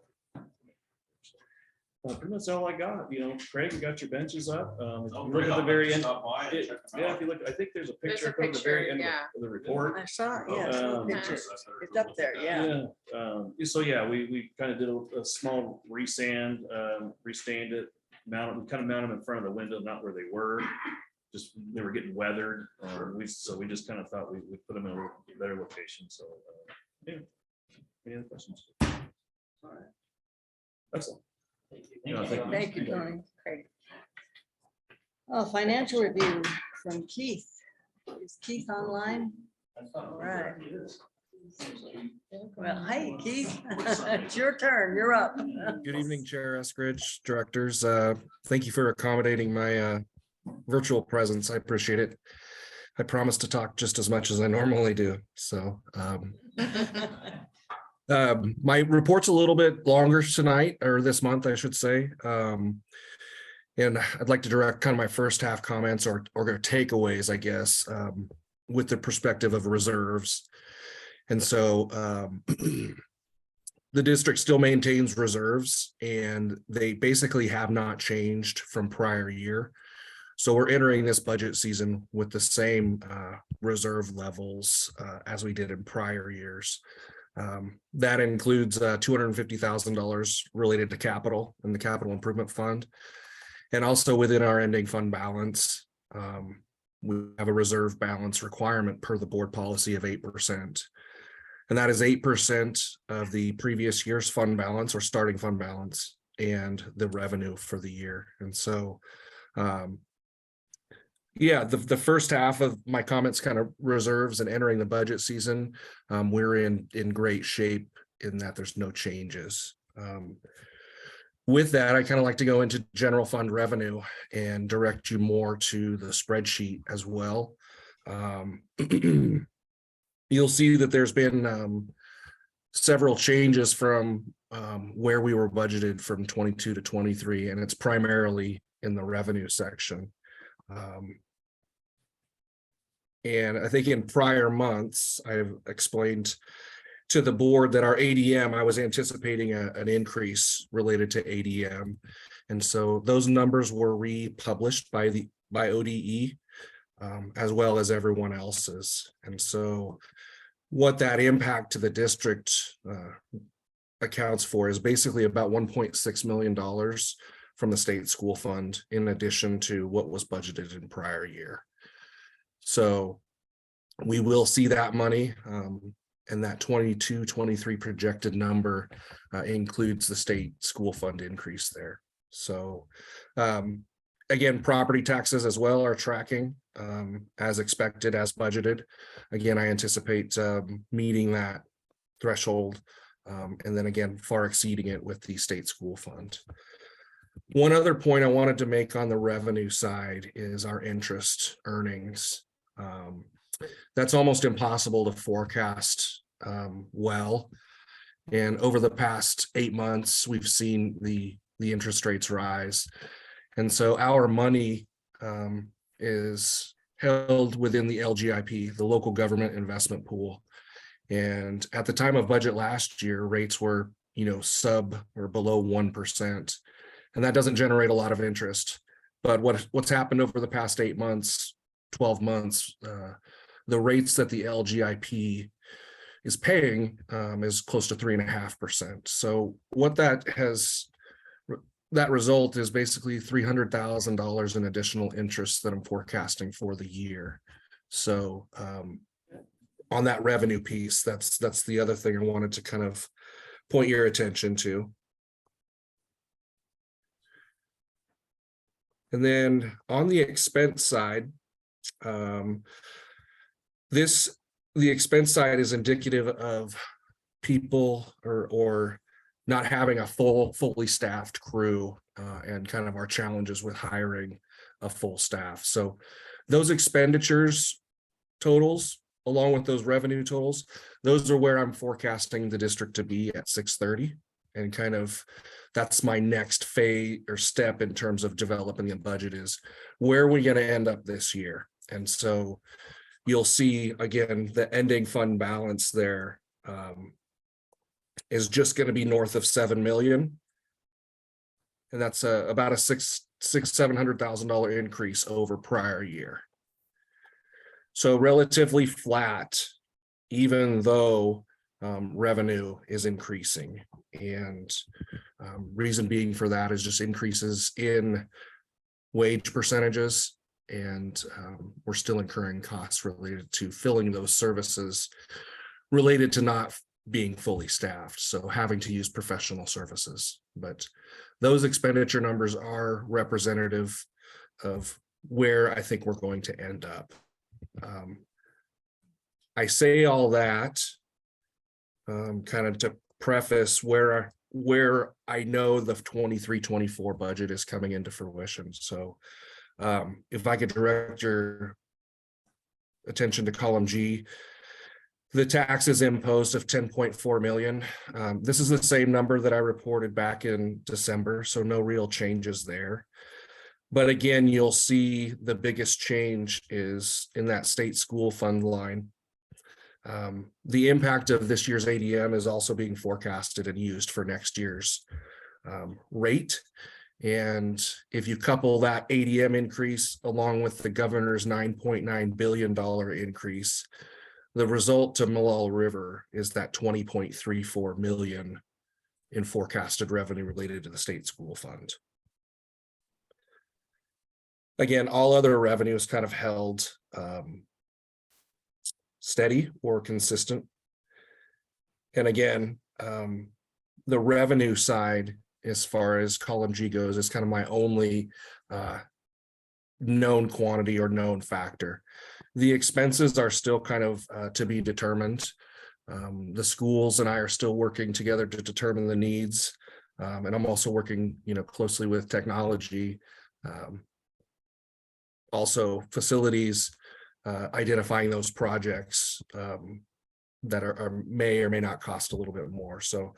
Pretty much all I got. Craig, you got your benches up. If you look at the very end. If you look, I think there's a picture at the very end of the report. I saw it, yeah, I saw the picture. It's up there, yeah. So yeah, we kind of did a small resand, restained it, we kind of mounted them in front of the window, not where they were. Just they were getting weathered. So we just kind of thought we'd put them in a better location. So yeah. Any other questions? All right. Excellent. Thank you, Tony. Great. Oh, financial review from Keith. Is Keith online? All right. Well, hey, Keith, it's your turn. You're up. Good evening, Chair Eskridge, directors. Thank you for accommodating my virtual presence. I appreciate it. I promise to talk just as much as I normally do, so. My report's a little bit longer tonight, or this month, I should say. And I'd like to direct kind of my first half comments or takeaways, I guess, with the perspective of reserves. And so the district still maintains reserves, and they basically have not changed from prior year. So we're entering this budget season with the same reserve levels as we did in prior years. That includes $250,000 related to capital in the capital improvement fund. And also within our ending fund balance, we have a reserve balance requirement per the board policy of 8%. And that is 8% of the previous year's fund balance or starting fund balance and the revenue for the year. And so, yeah, the first half of my comments kind of reserves and entering the budget season, we're in great shape in that there's no changes. With that, I kind of like to go into general fund revenue and direct you more to the spreadsheet as well. You'll see that there's been several changes from where we were budgeted from 22 to 23, and it's primarily in the revenue section. And I think in prior months, I've explained to the board that our ADM, I was anticipating an increase related to ADM. And so those numbers were republished by ODE, as well as everyone else's. And so what that impact to the district accounts for is basically about $1.6 million from the state school fund, in addition to what was budgeted in prior year. So we will see that money, and that 22-23 projected number includes the state school fund increase there. So again, property taxes as well are tracking as expected, as budgeted. Again, I anticipate meeting that threshold, and then again, far exceeding it with the state school fund. One other point I wanted to make on the revenue side is our interest earnings. That's almost impossible to forecast well. And over the past 8 months, we've seen the interest rates rise. And so our money is held within the LGIP, the local government investment pool. And at the time of budget last year, rates were, sub or below 1%. And that doesn't generate a lot of interest. But what's happened over the past 8 months, 12 months, the rates that the LGIP is paying is close to 3.5%. So what that result is basically $300,000 in additional interest that I'm forecasting for the year. So on that revenue piece, that's the other thing I wanted to kind of point your attention to. And then on the expense side, the expense side is indicative of people or not having a fully staffed crew and kind of our challenges with hiring a full staff. So those expenditures totals, along with those revenue totals, those are where I'm forecasting the district to be at 6:30. And kind of that's my next phase or step in terms of developing the budget, is where are we going to end up this year? And so you'll see, again, the ending fund balance there is just going to be north of 7 million. And that's about a $700,000 increase over prior year. So relatively flat, even though revenue is increasing. And reason being for that is just increases in wage percentages. And we're still incurring costs related to filling those services related to not being fully staffed. So having to use professional services. But those expenditure numbers are representative of where I think we're going to end up. I say all that kind of to preface where I know the 23-24 budget is coming into fruition. So if I could direct your attention to column G. The taxes imposed of 10.4 million. This is the same number that I reported back in December, so no real changes there. But again, you'll see the biggest change is in that state school fund line. The impact of this year's ADM is also being forecasted and used for next year's rate. And if you couple that ADM increase along with the governor's $9.9 billion increase, the result to Malala River is that 20.34 million in forecasted revenue related to the state school fund. Again, all other revenue is kind of held steady or consistent. And again, the revenue side, as far as column G goes, is kind of my only known quantity or known factor. The expenses are still kind of to be determined. The schools and I are still working together to determine the needs. And I'm also working, closely with technology. Also facilities, identifying those projects that may or may not cost a little bit more. So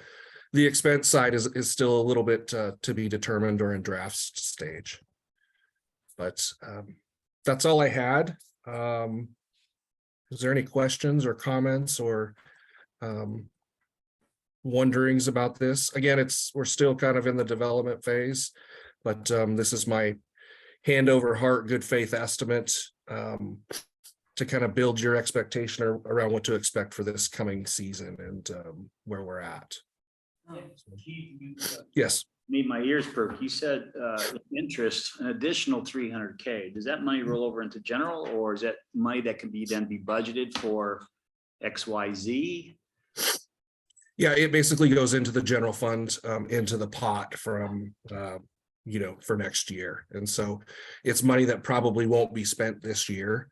the expense side is still a little bit to be determined or in draft stage. But that's all I had. Is there any questions or comments or wonderings about this? Again, we're still kind of in the development phase, but this is my hand over heart, good faith estimate to kind of build your expectation around what to expect for this coming season and where we're at. Yes. Made my ears perk. You said interest, an additional 300K. Does that money roll over into general, or is that money that can be budgeted for XYZ? Yeah, it basically goes into the general fund, into the pot from for next year. And so it's money that probably won't be spent this year,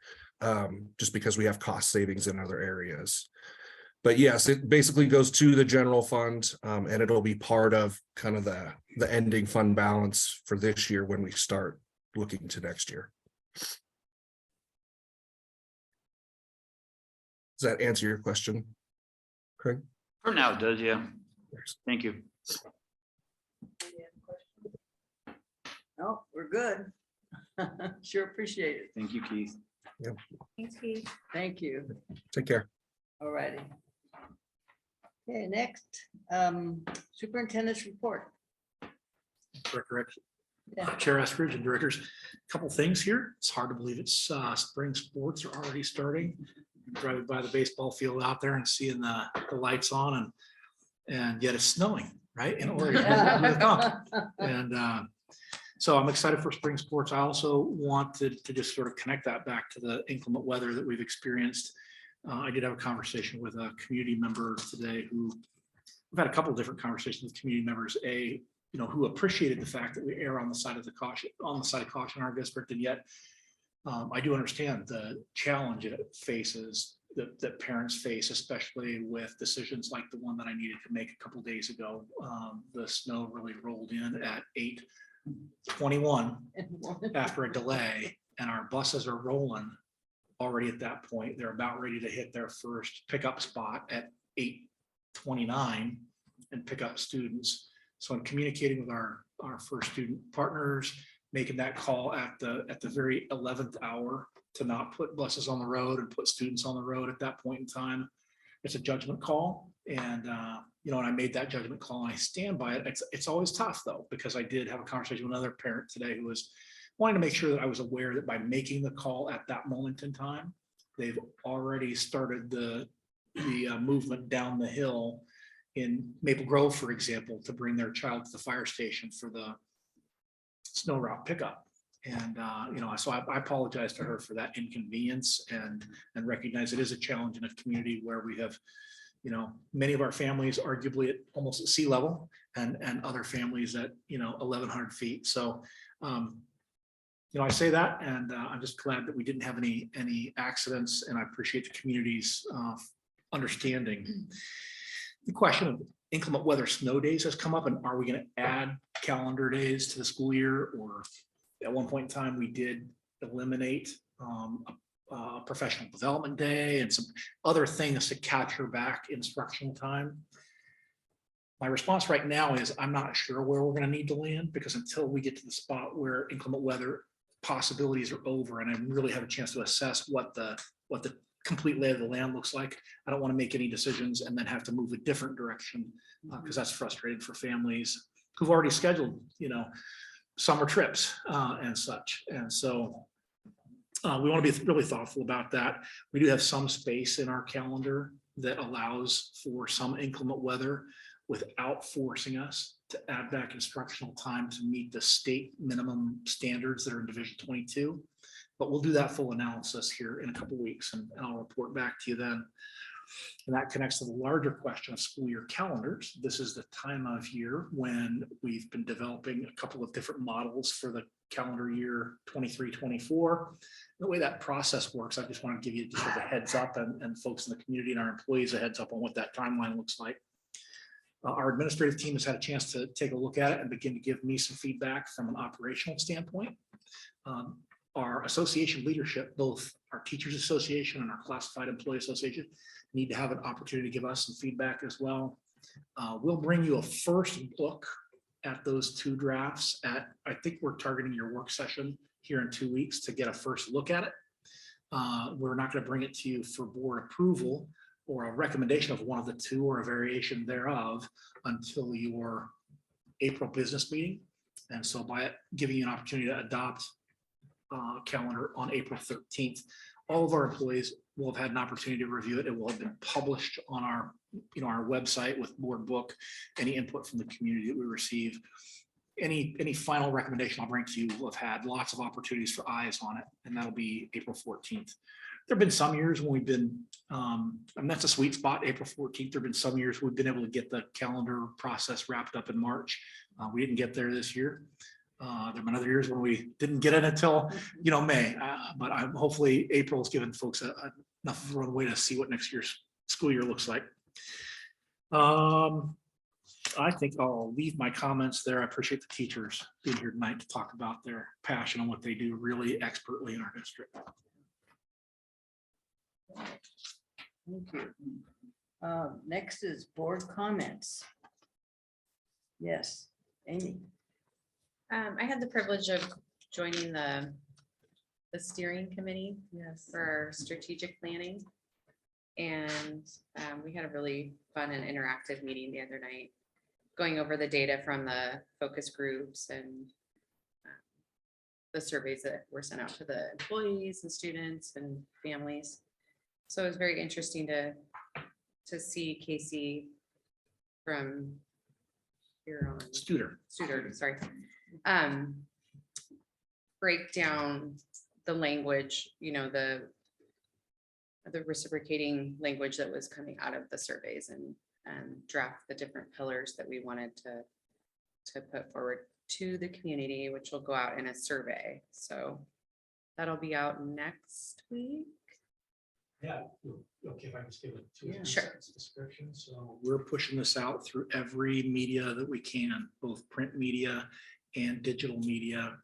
just because we have cost savings in other areas. But yes, it basically goes to the general fund, and it'll be part of kind of the ending fund balance for this year when we start looking to next year. Does that answer your question, Craig? For now, it does, yeah. Thank you. No, we're good. Sure appreciate it. Thank you, Keith. Yep. Thanks, Keith. Thank you. Take care. All righty. Okay, next, superintendent's report. Correct. Yeah. Chair Eskridge and directors, a couple things here. It's hard to believe it's spring sports are already starting. Driving by the baseball field out there and seeing the lights on and yet it's snowing, right? In Oregon. And so I'm excited for spring sports. I also wanted to just sort of connect that back to the inclement weather that we've experienced. I did have a conversation with a community member today we've had a couple of different conversations with community members, who appreciated the fact that we err on the side of caution in our district. And yet I do understand the challenge it faces that parents face, especially with decisions like the one that I needed to make a couple of days ago. The snow really rolled in at 8:21 after a delay, and our buses are rolling already at that point. They're about ready to hit their first pickup spot at 8:29 and pick up students. So I'm communicating with our first student partners, making that call at the very 11th hour to not put buses on the road and put students on the road at that point in time. It's a judgment call. And, and I made that judgment call and I stand by it. It's always tough though, because I did have a conversation with another parent today who was wanting to make sure that I was aware that by making the call at that moment in time, they've already started the movement down the hill in Maple Grove, for example, to bring their child to the fire station for the snow route pickup. And, so I apologize to her for that inconvenience and recognize it is a challenge in a community where we have, many of our families arguably at almost at sea level and other families at, 1,100 feet. So, I say that, and I'm just glad that we didn't have any accidents, and I appreciate the community's understanding. The question of inclement weather snow days has come up, and are we going to add calendar days to the school year? Or at one point in time, we did eliminate professional development day and some other things to capture back instructional time. My response right now is I'm not sure where we're going to need to land, because until we get to the spot where inclement weather possibilities are over and I really have a chance to assess what the complete lay of the land looks like, I don't want to make any decisions and then have to move a different direction, because that's frustrating for families who've already scheduled, summer trips and such. And so we want to be really thoughtful about that. We do have some space in our calendar that allows for some inclement weather without forcing us to add back instructional time to meet the state minimum standards that are in Division 22. But we'll do that full analysis here in a couple of weeks, and I'll report back to you then. And that connects to the larger question of school year calendars. This is the time of year when we've been developing a couple of different models for the calendar year 23-24. The way that process works, I just want to give you just a heads up, and folks in the community and our employees a heads up on what that timeline looks like. Our administrative team has had a chance to take a look at it and begin to give me some feedback from an operational standpoint. Our association leadership, both our Teachers Association and our Classified Employee Association, need to have an opportunity to give us some feedback as well. We'll bring you a first look at those two drafts I think we're targeting your work session here in 2 weeks to get a first look at it. We're not going to bring it to you for board approval or a recommendation of one of the two or a variation thereof until your April business meeting. And so by giving you an opportunity to adopt calendar on April 13th, all of our employees will have had an opportunity to review it. It will have been published on our website with board book, any input from the community that we receive. Any final recommendation I'll bring to you will have had lots of opportunities for eyes on it, and that'll be April 14th. There have been some years when we've been, and that's a sweet spot, April 14th. There have been some years we've been able to get the calendar process wrapped up in March. We didn't get there this year. There have been other years when we didn't get it until, May, but hopefully April has given folks enough of a runway to see what next year's school year looks like. I think I'll leave my comments there. I appreciate the teachers being here tonight to talk about their passion and what they do really expertly in our district. Thank you. Next is board comments. Yes, Amy. I had the privilege of joining the steering committee for strategic planning. And we had a really fun and interactive meeting the other night, going over the data from the focus groups and the surveys that were sent out to the employees and students and families. So it was very interesting to see Casey from here on Studer, sorry, break down the language, the reciprocating language that was coming out of the surveys, and draft the different pillars that we wanted to put forward to the community, which will go out in a survey. So that'll be out next week. Yeah, okay, if I just give it two Sure. description. So we're pushing this out through every media that we can, both print media and digital media,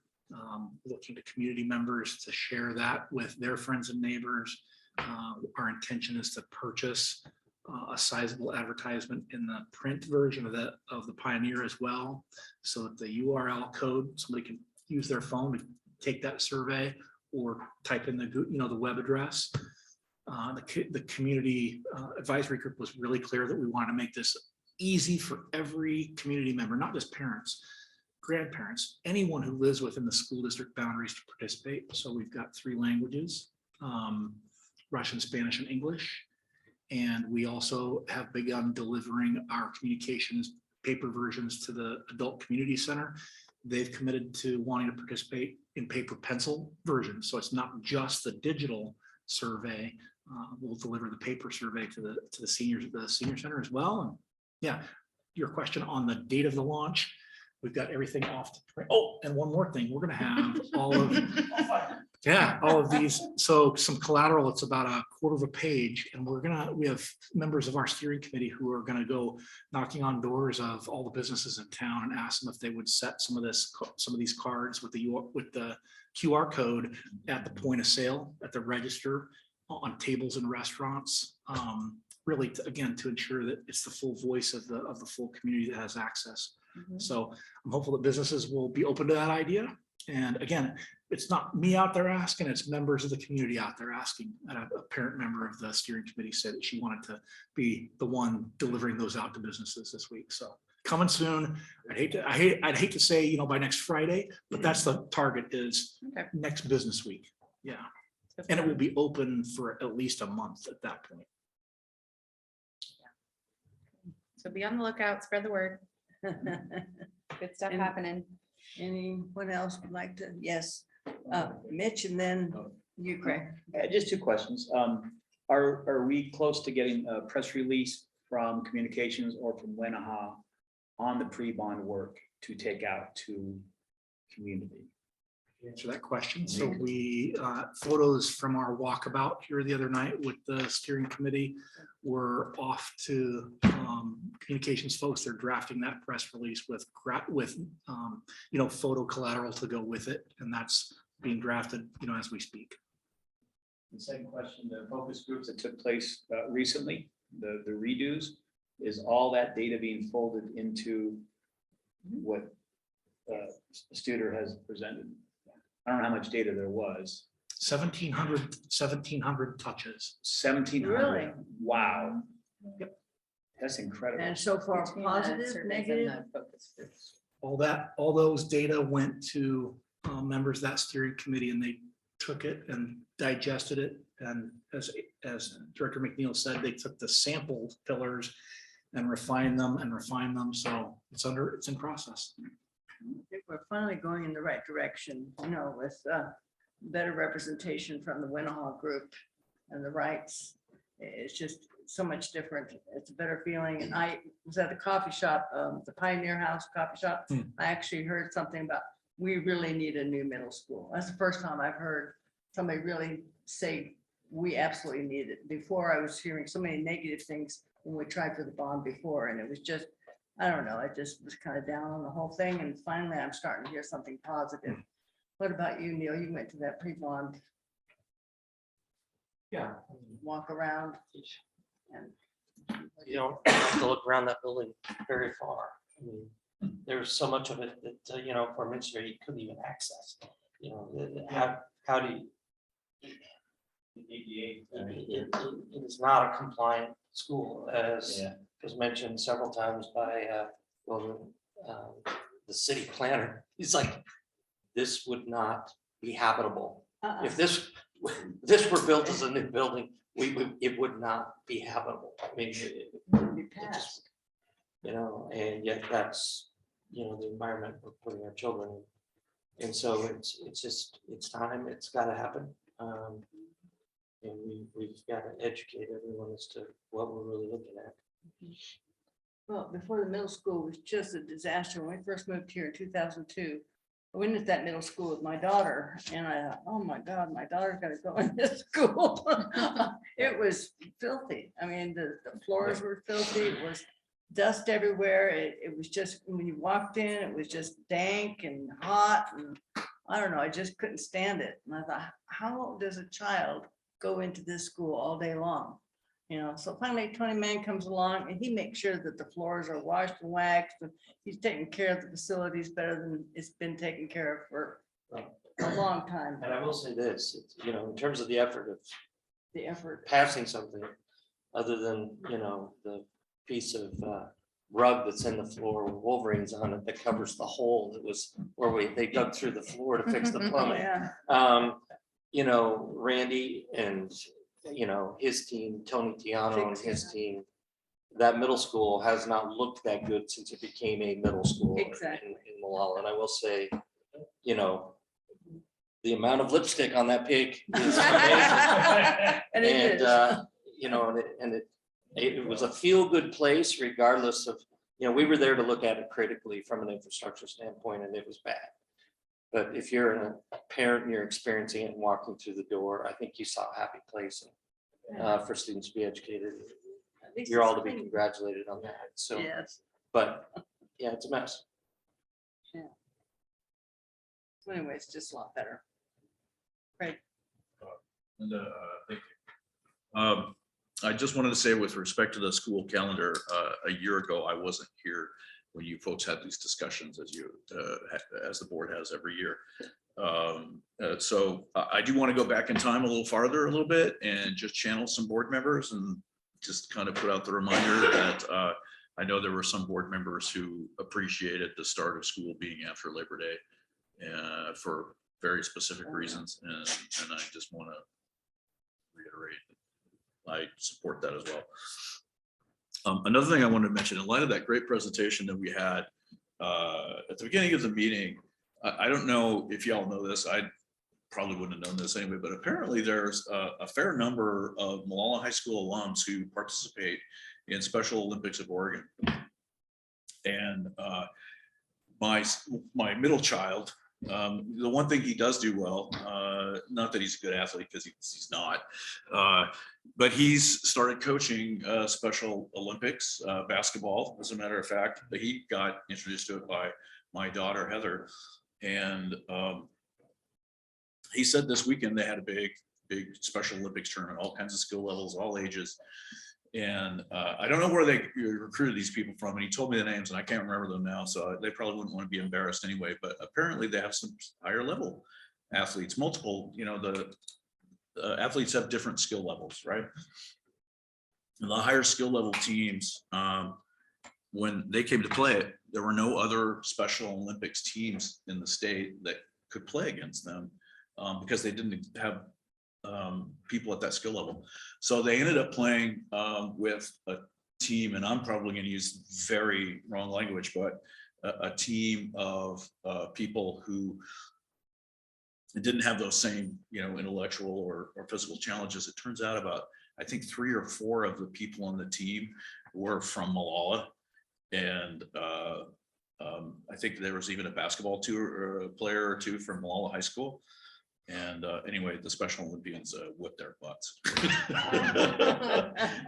looking to community members to share that with their friends and neighbors. Our intention is to purchase a sizable advertisement in the print version of the Pioneer as well, so that the URL code, somebody can use their phone to take that survey or type in the web address. The community advisory group was really clear that we want to make this easy for every community member, not just parents, grandparents, anyone who lives within the school district boundaries to participate. So we've got 3 languages, Russian, Spanish, and English. And we also have begun delivering our communications paper versions to the Adult Community Center. They've committed to wanting to participate in paper pencil versions. So it's not just the digital survey. We'll deliver the paper survey to the seniors at the senior center as well. And yeah, your question on the date of the launch, we've got everything off to print. Oh, and one more thing, we're going to have all of Yeah, all of these. So some collateral, it's about a quarter of a page, and we have members of our steering committee who are gonna go knocking on doors of all the businesses in town and ask them if they would set some of these cards with the QR code at the point of sale, at the register, on tables in restaurants. Really, again, to ensure that it's the full voice of the full community that has access. So I'm hopeful that businesses will be open to that idea. And again, it's not me out there asking, it's members of the community out there asking. And a parent member of the steering committee said that she wanted to be the one delivering those out to businesses this week. So coming soon. I'd hate to say, by next Friday, but that's the target is next business week. Yeah. And it will be open for at least a month at that point. So be on the lookout, spread the word. Good stuff And- happening. Anyone else would like to? Yes, Mitch, and then you, Craig. Just two questions. Are we close to getting a press release from communications or from Wenaha on the pre-bond work to take out to community? Answer that question. So we, photos from our walkabout here the other night with the steering committee were off to communications folks. They're drafting that press release with photo collateral to go with it. And that's being drafted, as we speak. The second question, the focus groups that took place recently, the redos, is all that data being folded into what Studer has presented? I don't know how much data there was. 1,700 touches. 1,700. Really? Wow. Yep. That's incredible. And so far, positive, negative? All those data went to members of that steering committee, and they took it and digested it. And as Director McNeil said, they took the sample pillars and refined them. So it's in process. I think we're finally going in the right direction, with better representation from the Wenaha group and the rights. It's just so much different. It's a better feeling. And I was at the coffee shop, the Pioneer House Coffee Shop. I actually heard something about, we really need a new middle school. That's the first time I've heard somebody really say, we absolutely need it. Before, I was hearing so many negative things when we tried for the bond before, and it was just, I don't know, I just was kind of down on the whole thing, and finally I'm starting to hear something positive. What about you, Neil? You went to that pre-bond Yeah. walk around and You don't have to look around that building very far. I mean, there's so much of it that, for Minster, you couldn't even access. How do you? It is not a compliant school, as was mentioned several times by, the city planner. He's like, this would not be habitable. If this were built as a new building, it would not be habitable. I mean, it just, and yet that's, the environment we're putting our children in. And so it's time, it's gotta happen. And we've got to educate everyone as to what we're really looking at. well, before the middle school was just a disaster. When we first moved here in 2002, I went into that middle school with my daughter, and I thought, oh my God, my daughter's got to go in this school. It was filthy. I mean, the floors were filthy. It was dust everywhere. It was just, when you walked in, it was just dank and hot, and I don't know, I just couldn't stand it. And I thought, how does a child go into this school all day long? So finally Tony Mann comes along, and he makes sure that the floors are washed and waxed, and he's taking care of the facilities better than it's been taken care of for a long time. And I will say this, in terms of the effort of passing something, other than, the piece of rug that's in the floor with Wolverines on it that covers the hole that was where they dug through the floor to fix the plumbing. Randy and, his team, Tony Tiano and his team, that middle school has not looked that good since it became a middle school in Molalla. And I will say, the amount of lipstick on that pig is amazing. And it was a feel-good place regardless of, we were there to look at it critically from an infrastructure standpoint, and it was bad. But if you're a parent and you're experiencing it and walking through the door, I think you saw a happy place for students to be educated. At least You're all it's to be clean. congratulated on that. So, Yes. but yeah, it's a mess. Yeah. So anyway, it's just a lot better. Right. And, thank you. I just wanted to say with respect to the school calendar, a year ago, I wasn't here when you folks had these discussions as the board has every year. So I do want to go back in time a little bit and just channel some board members and just kind of put out the reminder that I know there were some board members who appreciated the start of school being after Labor Day for very specific reasons. And I just want to reiterate, I support that as well. Another thing I wanted to mention, in light of that great presentation that we had at the beginning of the meeting, I don't know if y'all know this, I probably wouldn't have known this anyway, but apparently there's a fair number of Molalla High School alums who participate in Special Olympics of Oregon. And my middle child, the one thing he does do well, not that he's a good athlete because he's not, but he's started coaching Special Olympics basketball. As a matter of fact, he got introduced to it by my daughter Heather, and he said this weekend they had a big Special Olympics tournament, all kinds of skill levels, all ages. And I don't know where they recruited these people from, and he told me the names and I can't remember them now, so they probably wouldn't want to be embarrassed anyway, but apparently they have some higher level athletes, multiple, the athletes have different skill levels, right? And the higher skill level teams, when they came to play it, there were no other Special Olympics teams in the state that could play against them because they didn't have people at that skill level. So they ended up playing with a team, and I'm probably going to use very wrong language, but a team of people who didn't have those same, intellectual or physical challenges. It turns out about, I think 3 or 4 of the people on the team were from Molalla. And I think there was even a basketball player or two from Molalla High School. And anyway, the Special Olympians whipped their butts.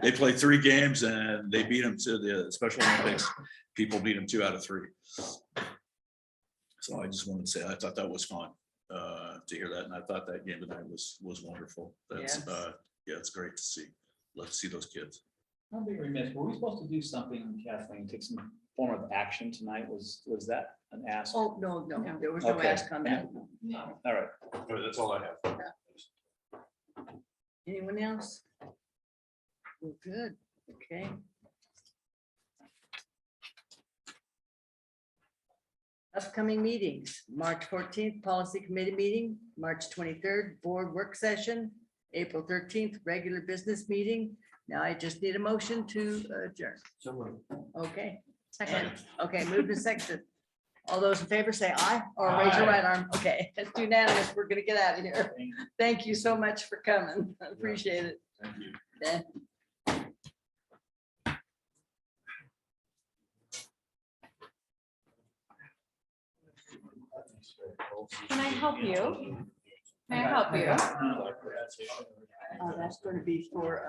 They played 3 games and they beat them to the Special Olympics. People beat them 2 out of 3. So I just wanted to say, I thought that was fun to hear that. And I thought that game tonight was wonderful. That's, yeah, it's great to see. Love to see those kids. I'll be remiss. Were we supposed to do something, Kathleen, take some form of action tonight? Was that an ask? Oh, no, there was no Okay. ask on that. All right. That's all I have. Anyone else? Well, good, okay. Upcoming meetings, March 14th, Policy Committee meeting, March 23rd, Board Work Session, April 13th, regular business meeting. Now I just need a motion to adjourn. Okay. Second. Okay, move to second. All those in favor say aye or raise your right arm. Okay, it's unanimous. We're gonna get out of here. Thank you so much for coming. I appreciate it. Thank you. Yeah. Can I help you? Can I help you? That's going to be for